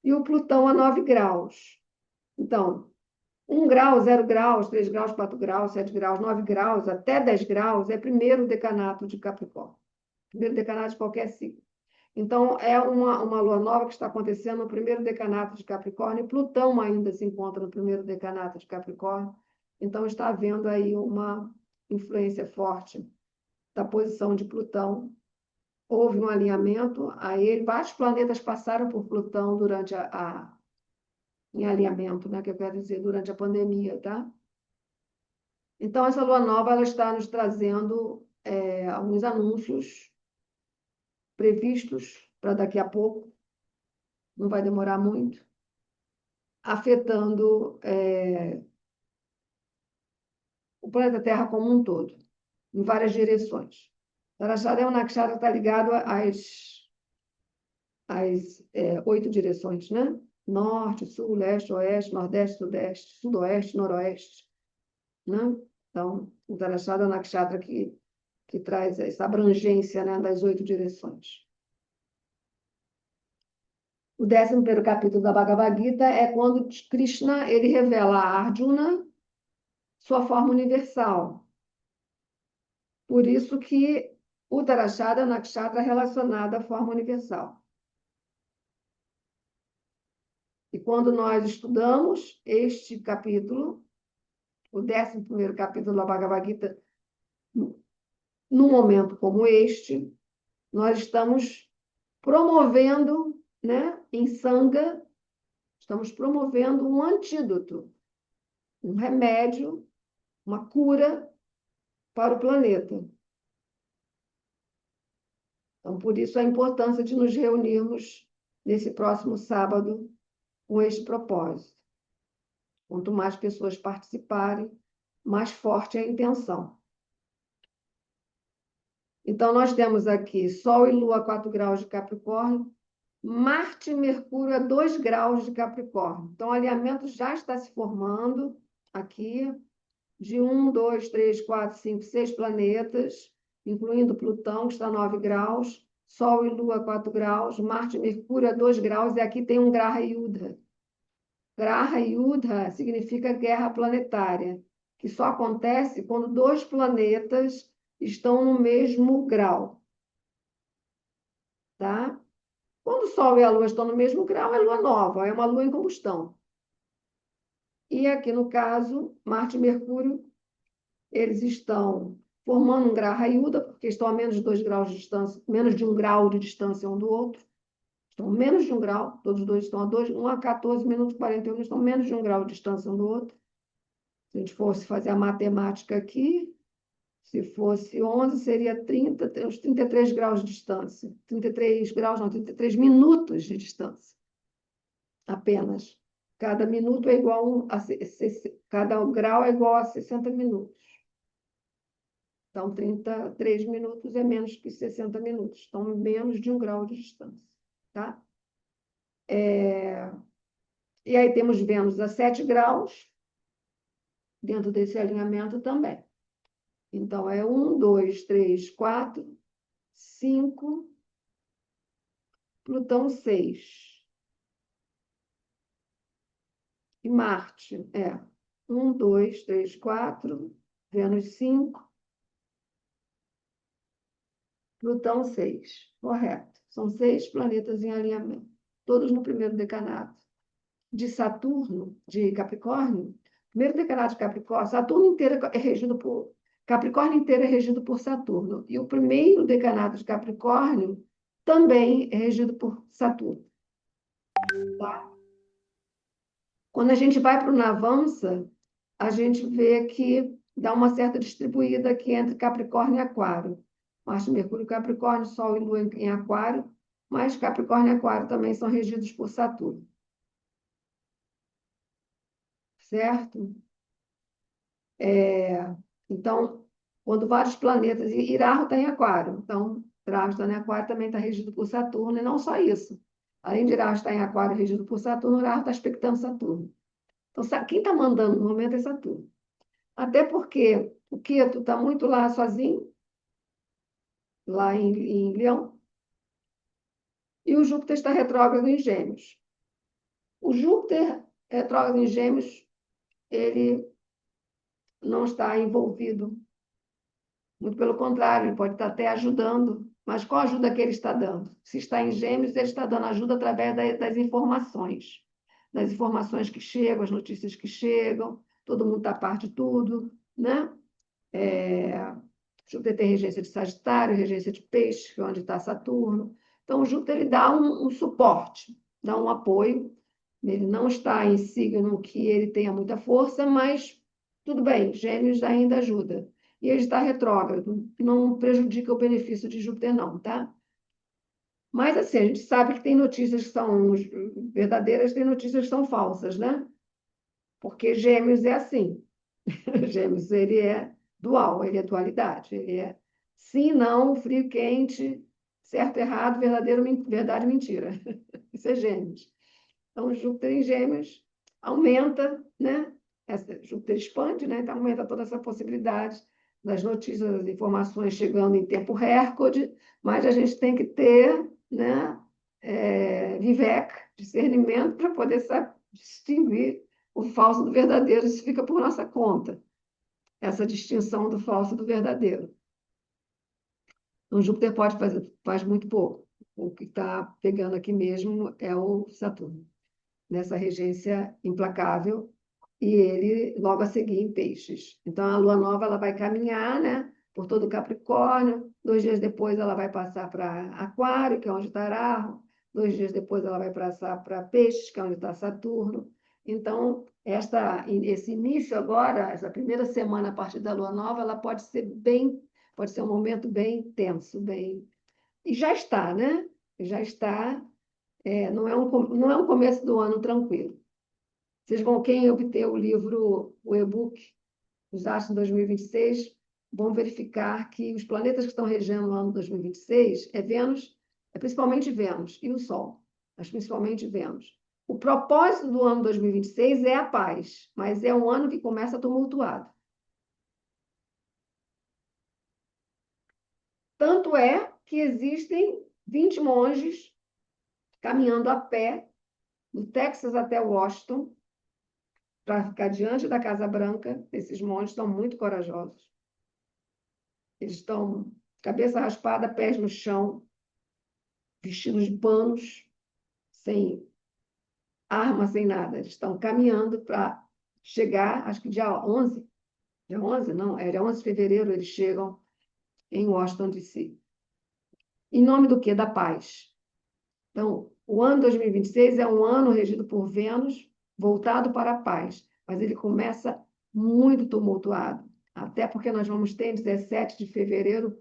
E o Plutão a 9 graus. Então, 1 grau, 0 graus, 3 graus, 4 graus, 7 graus, 9 graus, até 10 graus é primeiro decanato de Capricórnio. Primeiro decanato de qualquer signo. Então, é uma lua nova que está acontecendo no primeiro decanato de Capricórnio, e Plutão ainda se encontra no primeiro decanato de Capricórnio. Então, está havendo aí uma influência forte da posição de Plutão. Houve um alinhamento a ele, vários planetas passaram por Plutão durante em alinhamento, né, que eu quero dizer, durante a pandemia, tá? Então, essa lua nova ela está nos trazendo alguns anúncios previstos para daqui a pouco, não vai demorar muito, afetando o planeta Terra como um todo, em várias direções. Tarashara é um nakshatra que está ligado as 8 direções, né? Norte, sul, leste, oeste, nordeste, sudeste, sudoeste, noroeste, né? Então, o Uttarashada Nakshatra que traz essa abrangência, né, das 8 direções. O 11º capítulo da Bhagavad Gita é quando Krishna ele revela a Arjuna sua forma universal. Por isso que o Uttarashada Nakshatra é relacionado à forma universal. E quando nós estudamos este capítulo, o 11º capítulo da Bhagavad Gita, num momento como este, nós estamos promovendo, né, em Sangha, estamos promovendo um antídoto, um remédio, uma cura para o planeta. Então, por isso a importância de nos reunirmos nesse próximo sábado com este propósito. Quanto mais pessoas participarem, mais forte é a intenção. Então, nós temos aqui Sol e Lua a 4 graus de Capricórnio, Marte e Mercúrio a 2 graus de Capricórnio. Então, o alinhamento já está se formando aqui, de 1, 2, 3, 4, 5, 6 planetas, incluindo Plutão, que está a 9 graus, Sol e Lua a 4 graus, Marte e Mercúrio a 2 graus, e aqui tem um Graha Yuddha. Graha Yuddha significa guerra planetária, que só acontece quando 2 planetas estão no mesmo grau. Tá? Quando o Sol e a Lua estão no mesmo grau, é lua nova, é uma lua em combustão. E aqui, no caso, Marte e Mercúrio, eles estão formando um Graha Yuddha, porque estão a menos de 2 graus de distância, menos de 1 grau de distância um do outro. Estão a menos de 1 grau, todos os dois estão a 2, 1 a 14 minutos e 41, estão a menos de 1 grau de distância um do outro. Se a gente fosse fazer a matemática aqui, se fosse 11, seria 30, uns 33 graus de distância. 33 graus, não, 33 minutos de distância. Apenas. Cada minuto é igual cada grau é igual a 60 minutos. Então, 33 minutos é menos que 60 minutos. Então, menos de 1 grau de distância. Tá? E aí temos Vênus a 7 graus, dentro desse alinhamento também. Então, é 1, 2, 3, 4, 5, Plutão 6. E Marte é 1, 2, 3, 4, Vênus 5, Plutão 6. Correto. São 6 planetas em alinhamento, todos no primeiro decanato. De Saturno, de Capricórnio, primeiro decanato de Capricórnio, Saturno inteiro é regido por. Capricórnio inteiro é regido por Saturno. E o primeiro decanato de Capricórnio também é regido por Saturno. Tá? Quando a gente vai para o Navansa, a gente vê que dá uma certa distribuída aqui entre Capricórnio e Aquário. Marte, Mercúrio, Capricórnio, Sol e Lua em Aquário, mas Capricórnio e Aquário também são regidos por Saturno. Certo? Então, quando vários planetas... E Irahu está em Aquário. Então, Irahu está em Aquário também está regido por Saturno, e não só isso. Além de Irahu estar em Aquário regido por Saturno, Irahu está aspectando Saturno. Então, quem está mandando no momento é Saturno. Até porque o Ketu está muito lá sozinho, lá em Leão, e o Júpiter está retrógrado em Gêmeos. O Júpiter retrógrado em Gêmeos, ele não está envolvido. Muito pelo contrário, ele pode estar até ajudando. Mas qual ajuda que ele está dando? Se está em Gêmeos, ele está dando ajuda através das informações. Das informações que chegam, as notícias que chegam, todo mundo está a par de tudo, né? Júpiter tem regência de Sagitário, regência de Peixe, onde está Saturno. Então, o Júpiter ele dá um suporte, dá um apoio. Ele não está em signo que ele tenha muita força, mas tudo bem, Gêmeos ainda ajuda. E ele está retrógrado, não prejudica o benefício de Júpiter, não, tá? Mas, assim, a gente sabe que tem notícias que são verdadeiras, tem notícias que são falsas, né? Porque Gêmeos é assim. Gêmeos, ele é dual, ele é dualidade, ele é sim, não, frio, quente, certo, errado, verdadeiro, verdade, mentira. Isso é Gêmeos. Então, Júpiter em Gêmeos aumenta, né? Júpiter expande, né? Então, aumenta toda essa possibilidade das notícias, das informações chegando em tempo recorde, mas a gente tem que ter, né? Vivec, discernimento, para poder distinguir o falso do verdadeiro. Isso fica por nossa conta, essa distinção do falso e do verdadeiro. Então, Júpiter faz muito pouco. O que está pegando aqui mesmo é o Saturno, nessa regência implacável, e ele logo a seguir em Peixes. Então, a lua nova ela vai caminhar, né, por todo o Capricórnio, 2 dias depois ela vai passar para Aquário, que é onde está Arro, 2 dias depois ela vai passar para Peixes, que é onde está Saturno. Então, esse início agora, essa primeira semana a partir da lua nova, ela pode ser um momento bem tenso, e já está, né? Já está, não é um começo do ano tranquilo. Vocês vão, quem obter o livro, o e-book, Os Astros 2026, vão verificar que os planetas que estão regendo o ano 2026 é Vênus, é principalmente Vênus e o Sol, mas principalmente Vênus. O propósito do ano 2026 é a paz, mas é um ano que começa tumultuado. Tanto é que existem 20 monges caminhando a pé do Texas até Washington para ficar diante da Casa Branca. Esses monges são muito corajosos. Eles estão cabeça raspada, pés no chão, vestidos de panos, sem arma, sem nada. Eles estão caminhando para chegar, acho que dia 11, não, é dia 11 de fevereiro, eles chegam em Washington, D.C. Em nome do quê? Da paz. Então, o ano 2026 é um ano regido por Vênus, voltado para a paz, mas ele começa muito tumultuado, até porque nós vamos ter, em 17 de fevereiro,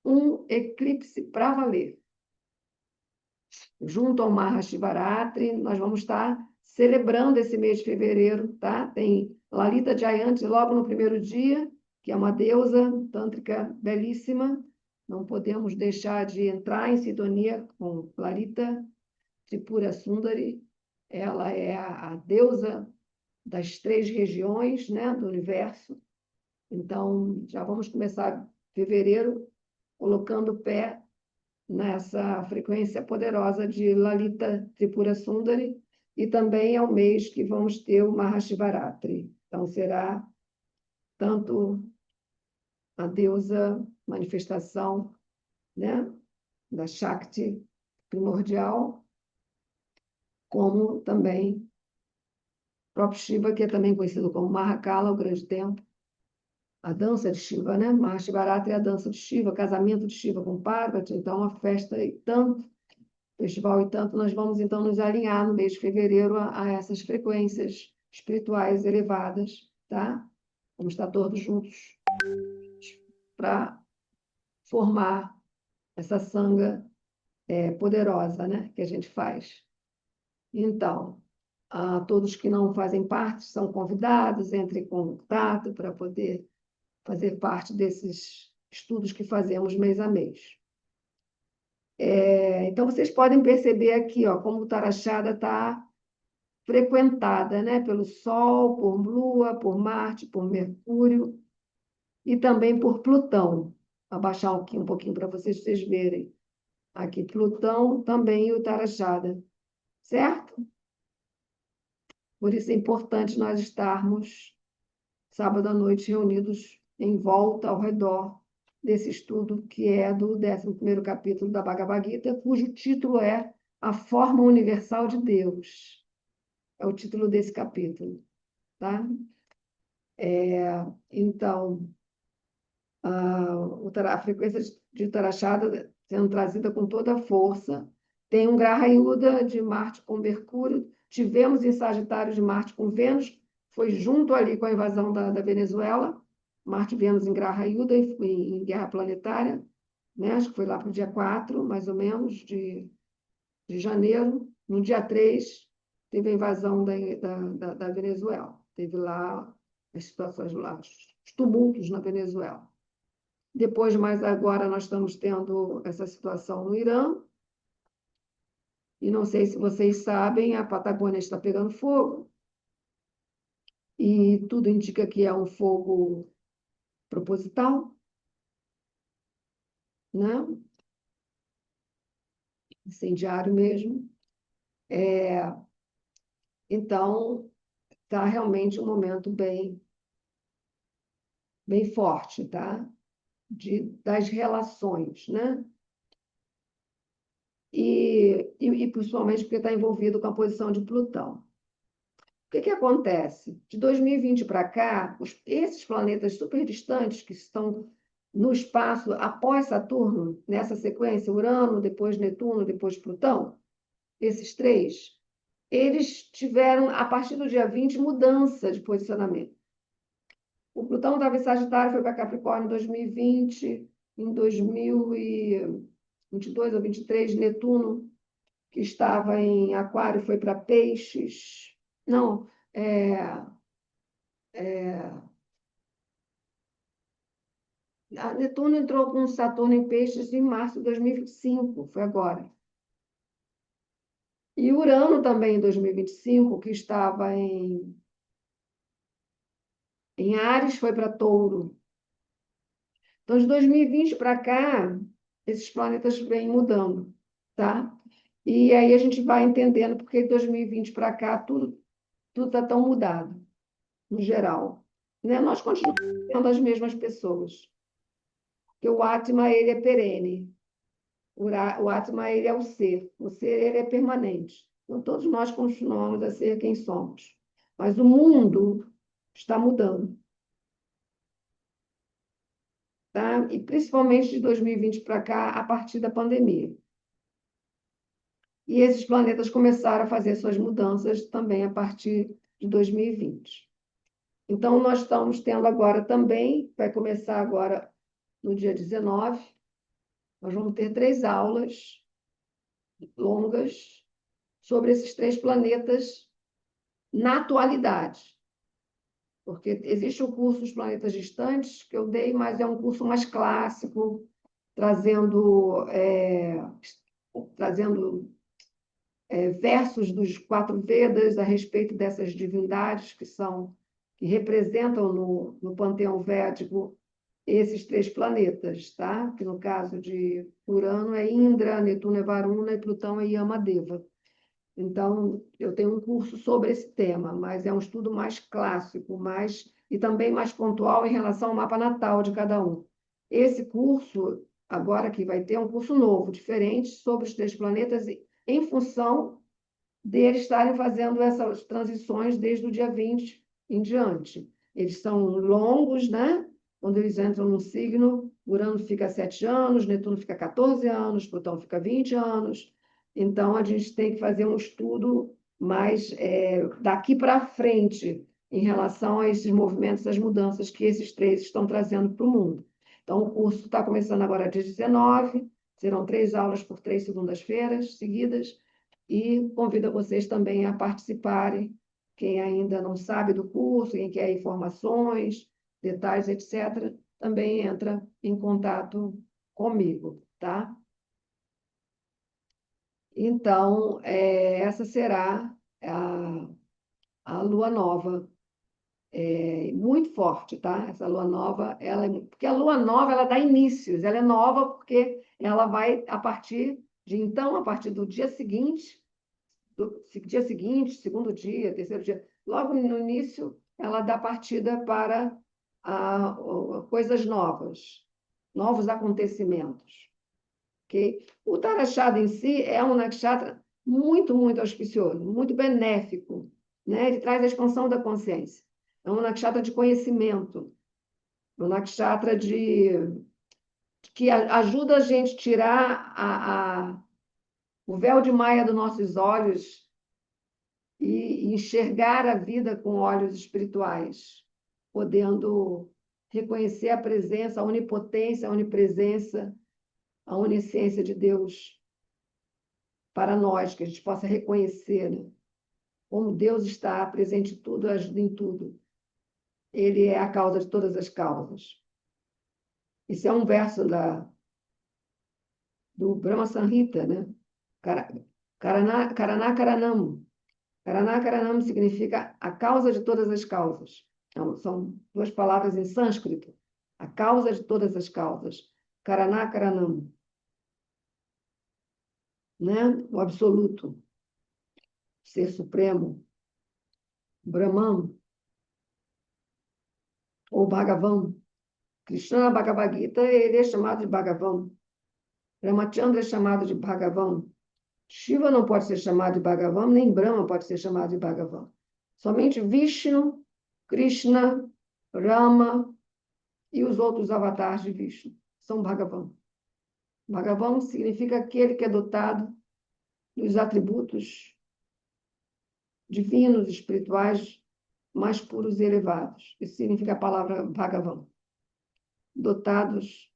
um eclipse para valer. Junto ao Mahashivaratri, nós vamos estar celebrando esse mês de fevereiro, tá? Tem Lalita Jayanti logo no primeiro dia, que é uma deusa tântrica belíssima. Não podemos deixar de entrar em sintonia com Lalita Tripura Sundari. Ela é a deusa das 3 regiões, né, do universo. Então, já vamos começar fevereiro colocando o pé nessa frequência poderosa de Lalita Tripura Sundari, e também é o mês que vamos ter o Mahashivaratri. Então, será tanto a deusa manifestação, né, da Shakti primordial, como também o próprio Shiva, que é também conhecido como Mahakala, o grande templo, a dança de Shiva, né? Mahashivaratri é a dança de Shiva, casamento de Shiva com Parvati, então uma festa e tanto festival, e tanto nós vamos então nos alinhar no mês de fevereiro a essas frequências espirituais elevadas, tá? Vamos estar todos juntos para formar essa sanga poderosa, né? Que a gente faz. Então, todos que não fazem parte são convidados, entrem em contato para poder fazer parte desses estudos que fazemos mês a mês. Então, vocês podem perceber aqui, ó, como o Tarachada está frequentada, né, pelo Sol, por Lua, por Marte, por Mercúrio e também por Plutão. Vou abaixar aqui um pouquinho para vocês verem. Aqui, Plutão também e o Tarachada, certo? Por isso é importante nós estarmos sábado à noite reunidos em volta, ao redor desse estudo que é do 11º capítulo da Bhagavad Gita, cujo título é A Forma Universal de Deus. É o título desse capítulo, tá? Então, a frequência de Tarachada sendo trazida com toda a força. Tem um Graha Yuda de Marte com Mercúrio. Tivemos em Sagitário de Marte com Vênus, foi junto ali com a invasão da Venezuela. Marte e Vênus em Graha Yuda, em guerra planetária, né? Acho que foi lá para o dia 4, mais ou menos, de janeiro. No dia 3, teve a invasão da Venezuela. Teve lá as situações lá, os tumultos na Venezuela. Depois, mais agora, nós estamos tendo essa situação no Irã. E não sei se vocês sabem, a Patagônia está pegando fogo. E tudo indica que é um fogo proposital, né? Incendiário mesmo. Então, está realmente um momento bem forte, tá? Das relações, né? E principalmente porque está envolvido com a posição de Plutão. O que acontece? De 2020 para cá, esses planetas super distantes que estão no espaço após Saturno, nessa sequência, Urano, depois Netuno, depois Plutão, esses três, eles tiveram, a partir do dia 20, mudança de posicionamento. O Plutão estava em Sagitário, foi para Capricórnio em 2020, em 2022 ou 23, Netuno, que estava em Aquário, foi para Peixes. Não, a Netuno entrou com Saturno em Peixes em março de 2025, foi agora. E Urano também em 2025, que estava em Áries, foi para Touro. Então, de 2020 para cá, esses planetas vêm mudando, tá? E aí a gente vai entendendo porque de 2020 para cá tudo está tão mudado, no geral. Né? Nós continuamos sendo as mesmas pessoas, porque o Atma, ele é perene. O Atma, ele é o ser ele é permanente. Então, todos nós continuamos a ser quem somos. Mas o mundo está mudando, tá? E principalmente de 2020 para cá, a partir da pandemia. E esses planetas começaram a fazer suas mudanças também a partir de 2020. Então, nós estamos tendo agora também, vai começar agora no dia 19, nós vamos ter 3 aulas longas sobre esses 3 planetas na atualidade. Porque existe o curso Os Planetas Distantes, que eu dei, mas é um curso mais clássico, trazendo versos dos 4 Vedas a respeito dessas divindades que representam no panteão védico esses 3 planetas, tá? Que no caso de Urano é Indra, Netuno é Varuna e Plutão é Yamadeva. Então, eu tenho um curso sobre esse tema, mas é um estudo mais clássico, e também mais pontual em relação ao mapa natal de cada um. Esse curso, agora que vai ter, é um curso novo, diferente, sobre os 3 planetas, em função deles estarem fazendo essas transições desde o dia 20 em diante. Eles são longos, né? Quando eles entram no signo, Urano fica 7 anos, Netuno fica 14 anos, Plutão fica 20 anos. Então, a gente tem que fazer um estudo mais daqui para frente, em relação a esses movimentos, as mudanças que esses 3 estão trazendo para o mundo. Então, o curso está começando agora dia 19, serão 3 aulas por 3 segundas-feiras seguidas, e convido vocês também a participarem. Quem ainda não sabe do curso, quem quer informações, detalhes, etc., também entra em contato comigo, tá? Então, essa será a lua nova, muito forte, tá? Essa lua nova, porque a lua nova ela dá inícios, ela é nova porque ela vai a partir do dia seguinte, segundo dia, terceiro dia, logo no início, ela dá partida para coisas novas, novos acontecimentos. Okay? O Tarashada em si é um nakshatra muito, muito auspicioso, muito benéfico, né? Ele traz a expansão da consciência. É um nakshatra de conhecimento, um nakshatra que ajuda a gente a tirar o véu de Maia dos nossos olhos e enxergar a vida com olhos espirituais, podendo reconhecer a presença, a onipotência, a onipresença, a onisciência de Deus para nós, que a gente possa reconhecer, né? Como Deus está presente em tudo, ajuda em tudo. Ele é a causa de todas as causas. Isso é um verso do Brahma Samhita, né? Kara- Karana Karanam. Karana Karanam significa a causa de todas as causas. Então, são duas palavras em sânscrito. A causa de todas as causas. Karana Karanam, né? O absoluto, ser supremo, Brahman, ou Bhagavan. Krishna Bhagavad Gita, ele é chamado de Bhagavan. Ramachandra é chamado de Bhagavan. Shiva não pode ser chamado de Bhagavan, nem Brahma pode ser chamado de Bhagavan. Somente Vishnu, Krishna, Rama e os outros avatares de Vishnu são Bhagavan. Bhagavan significa aquele que é dotado dos atributos divinos, espirituais, mais puros e elevados. Isso significa a palavra Bhagavan. Dotados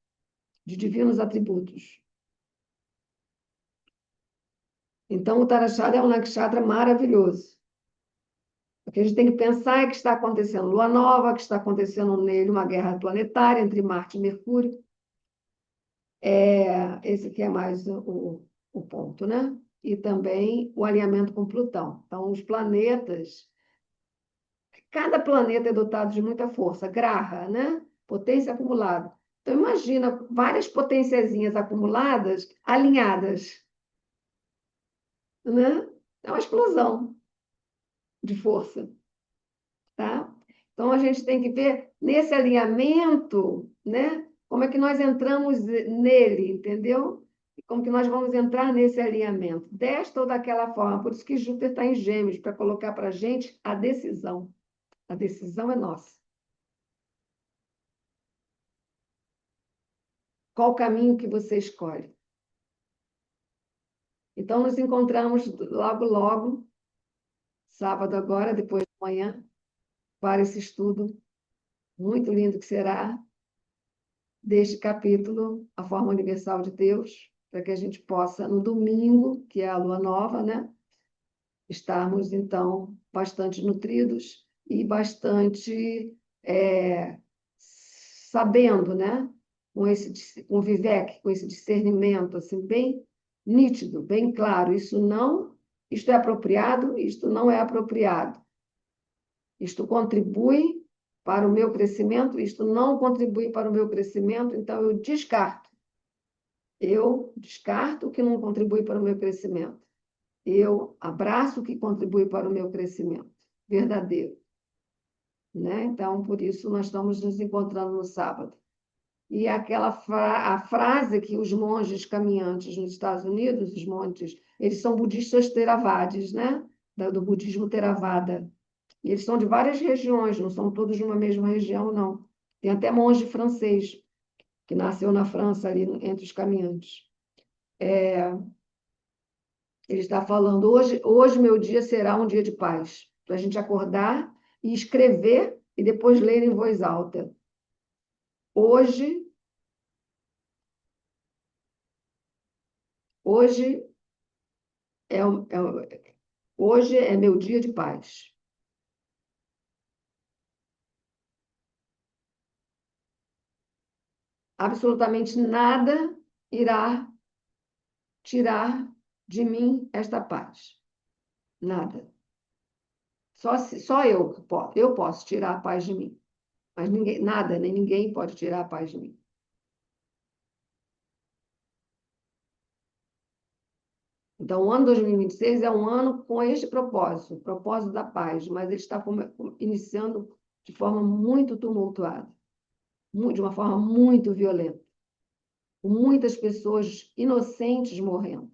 de divinos atributos. Então, o Tarashara é um nakshatra maravilhoso. O que a gente tem que pensar é que está acontecendo lua nova, que está acontecendo nele uma guerra planetária entre Marte e Mercúrio. Esse aqui é mais o ponto, né? E também o alinhamento com Plutão. Então, os planetas, cada planeta é dotado de muita força, graha, né? Potência acumulada. Então, imagina várias potenciazinhas acumuladas, alinhadas, né? É uma explosão de força, tá? Então, a gente tem que ver nesse alinhamento, né? Como é que nós entramos nele, entendeu? E como que nós vamos entrar nesse alinhamento, desta ou daquela forma. Por isso que Júpiter está em Gêmeos, para colocar para a gente a decisão. A decisão é nossa. Qual o caminho que você escolhe? Então, nos encontramos logo, logo, sábado agora, depois de manhã, para esse estudo muito lindo que será deste capítulo, A Forma Universal de Deus, para que a gente possa, no domingo, que é a lua nova, né, estarmos, então, bastante nutridos e bastante sabendo, né, com o Vivek, com esse discernimento, assim, bem nítido, bem claro. Isto é apropriado, isto não é apropriado. Isto contribui para o meu crescimento, isto não contribui para o meu crescimento, então eu descarto. Eu descarto o que não contribui para o meu crescimento. Eu abraço o que contribui para o meu crescimento verdadeiro, né? Então, por isso, nós estamos nos encontrando no sábado. E a frase que os monges caminhantes nos Estados Unidos, os monges, eles são budistas Theravadis, né? Do budismo Theravada. E eles são de várias regiões, não são todos de uma mesma região, não. Tem até monge francês, que nasceu na França, ali entre os caminhantes. Ele está falando, hoje meu dia será um dia de paz, para a gente acordar e escrever e depois ler em voz alta. Hoje, hoje hoje é meu dia de paz. Absolutamente nada irá tirar de mim esta paz. Nada. Só eu posso tirar a paz de mim. Mas ninguém, nada, nem ninguém pode tirar a paz de mim. Então, o ano 2026 é um ano com este propósito, o propósito da paz, mas ele está iniciando de forma muito tumultuada, de uma forma muito violenta, com muitas pessoas inocentes morrendo.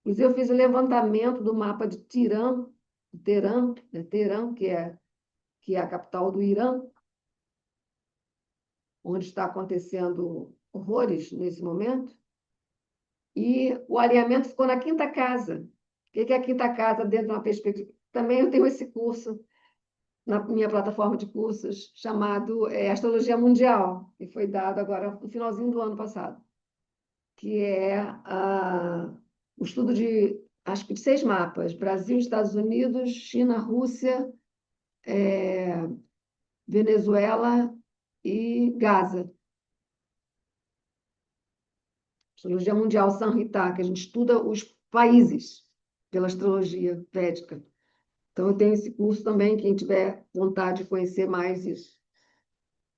Inclusive, eu fiz o levantamento do mapa de Teherã, que é a capital do Irã, onde está acontecendo horrores nesse momento, e o alinhamento ficou na quinta casa. O que é a quinta casa dentro de uma perspectiva? Também eu tenho esse curso na minha plataforma de cursos chamado Astrologia Mundial, que foi dado agora no finalzinho do ano passado, que é o estudo de, acho que de 6 mapas: Brasil, Estados Unidos, China, Rússia, Venezuela e Gaza. Astrologia mundial Samhita, que a gente estuda os países pela astrologia védica. Então, eu tenho esse curso também, quem tiver vontade de conhecer mais isso,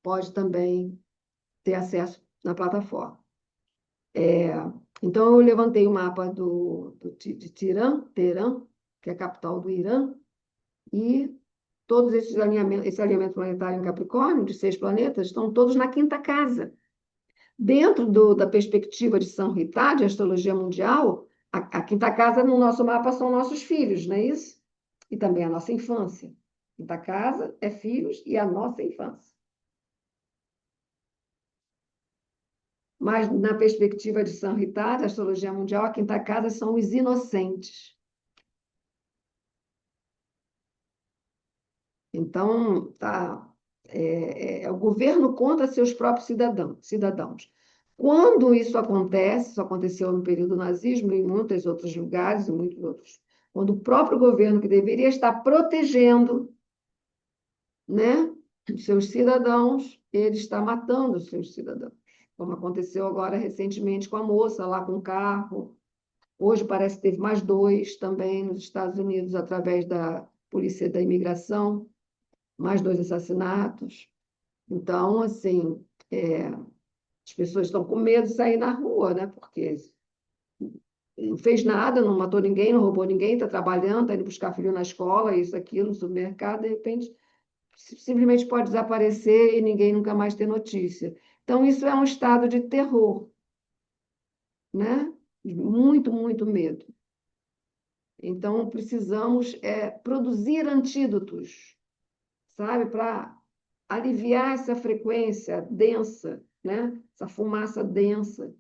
pode também ter acesso na plataforma. Então, eu levantei o mapa de Teherã, que é a capital do Irã, e todos esses alinhamentos, esse alinhamento planetário em Capricórnio, de 6 planetas, estão todos na quinta casa. Dentro da perspectiva de São Rita, de astrologia mundial, a quinta casa no nosso mapa são nossos filhos, não é isso? E também a nossa infância. Quinta casa é filhos e a nossa infância. Mas, na perspectiva de São Rita, da astrologia mundial, a quinta casa são os inocentes. Então, é o governo contra seus próprios cidadãos. Quando isso acontece, isso aconteceu no período do nazismo e em muitos outros lugares, e muitos outros, quando o próprio governo que deveria estar protegendo, né, os seus cidadãos, ele está matando os seus cidadãos, como aconteceu agora recentemente com a moça lá com o carro. Hoje parece que teve mais 2 também nos Estados Unidos, através da Polícia da Imigração, mais 2 assassinatos. Então, assim, as pessoas estão com medo de sair na rua, né? Porque não fez nada, não matou ninguém, não roubou ninguém, está trabalhando, está indo buscar filho na escola, isso, aquilo, no supermercado, de repente, simplesmente pode desaparecer e ninguém nunca mais ter notícia. Então, isso é um estado de terror, né? Muito, muito medo. Então, precisamos produzir antídotos, sabe, para aliviar essa frequência densa, né? Essa fumaça densa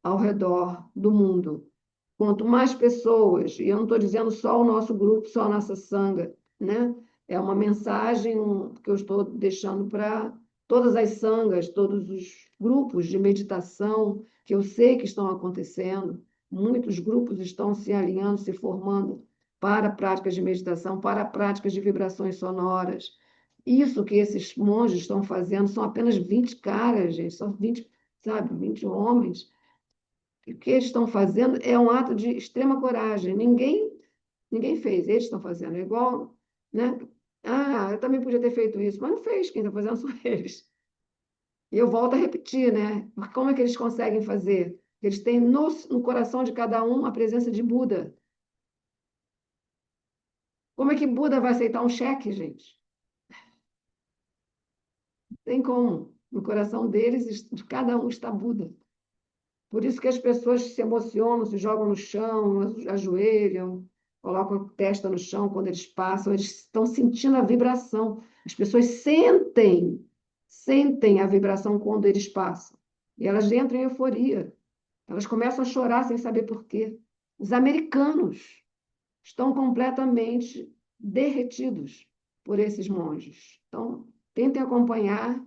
ao redor do mundo. Quanto mais pessoas, e eu não estou dizendo só o nosso grupo, só a nossa sanga, né? É uma mensagem que eu estou deixando para todas as sangas, todos os grupos de meditação que eu sei que estão acontecendo. Muitos grupos estão se alinhando, se formando para práticas de meditação, para práticas de vibrações sonoras. Isso que esses monges estão fazendo são apenas 20 caras, gente, são 20, sabe, 20 homens. E o que eles estão fazendo é um ato de extrema coragem. Ninguém fez, eles estão fazendo. É igual, né? Ah, eu também podia ter feito isso, mas não fez, quem está fazendo são eles. E eu volto a repetir, né? Mas como é que eles conseguem fazer? Eles têm no coração de cada um a presença de Buda. Como é que Buda vai aceitar um cheque, gente? Tem como. No coração deles, de cada um está Buda. Por isso que as pessoas se emocionam, se jogam no chão, ajoelham, colocam a testa no chão quando eles passam, eles estão sentindo a vibração. As pessoas sentem a vibração quando eles passam. E elas entram em euforia. Elas começam a chorar sem saber por quê. Os americanos estão completamente derretidos por esses monges. Então, tentem acompanhar,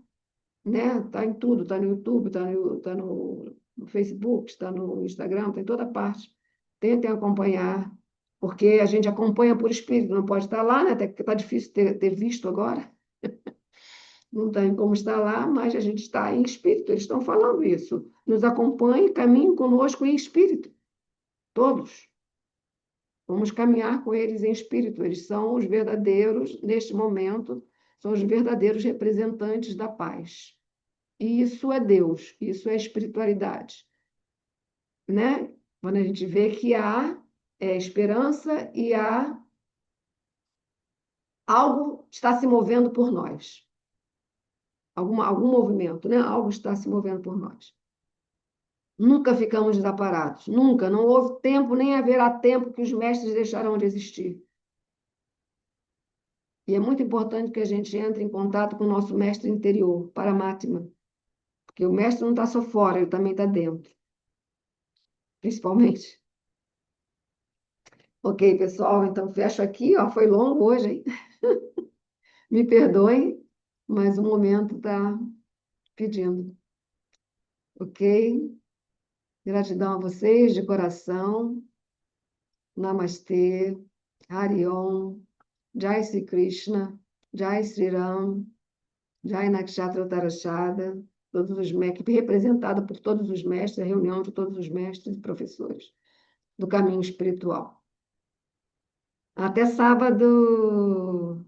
né? Está em tudo, está no YouTube, está no Facebook, está no Instagram, está em toda parte. Tentem acompanhar, porque a gente acompanha por espírito, não pode estar lá, né? Até que está difícil ter visto agora, não tem como estar lá, mas a gente está em espírito, eles estão falando isso. Nos acompanhe, caminhem conosco em espírito, todos. Vamos caminhar com eles em espírito, eles são os verdadeiros, neste momento, são os verdadeiros representantes da paz. E isso é Deus, isso é espiritualidade, né? Quando a gente vê que há esperança e há algo está se movendo por nós, algum movimento, né? Algo está se movendo por nós. Nunca ficamos desamparados, nunca. Não houve tempo, nem haverá tempo que os mestres deixarão de existir. E é muito importante que a gente entre em contato com o nosso mestre interior, Paramatma, porque o mestre não está só fora, ele também está dentro, principalmente. Ok, pessoal, então fecho aqui, ó, foi longo hoje, hein? Me perdoem, mas o momento está pedindo, ok? Gratidão a vocês de coração. Namastê, Hariom, Jai Sri Krishna, Jai Sri Ram, Jai Nakshatra Tarashada. todos os mestres, representada por todos os mestres, a reunião de todos os mestres e professores do caminho espiritual. Até sábado.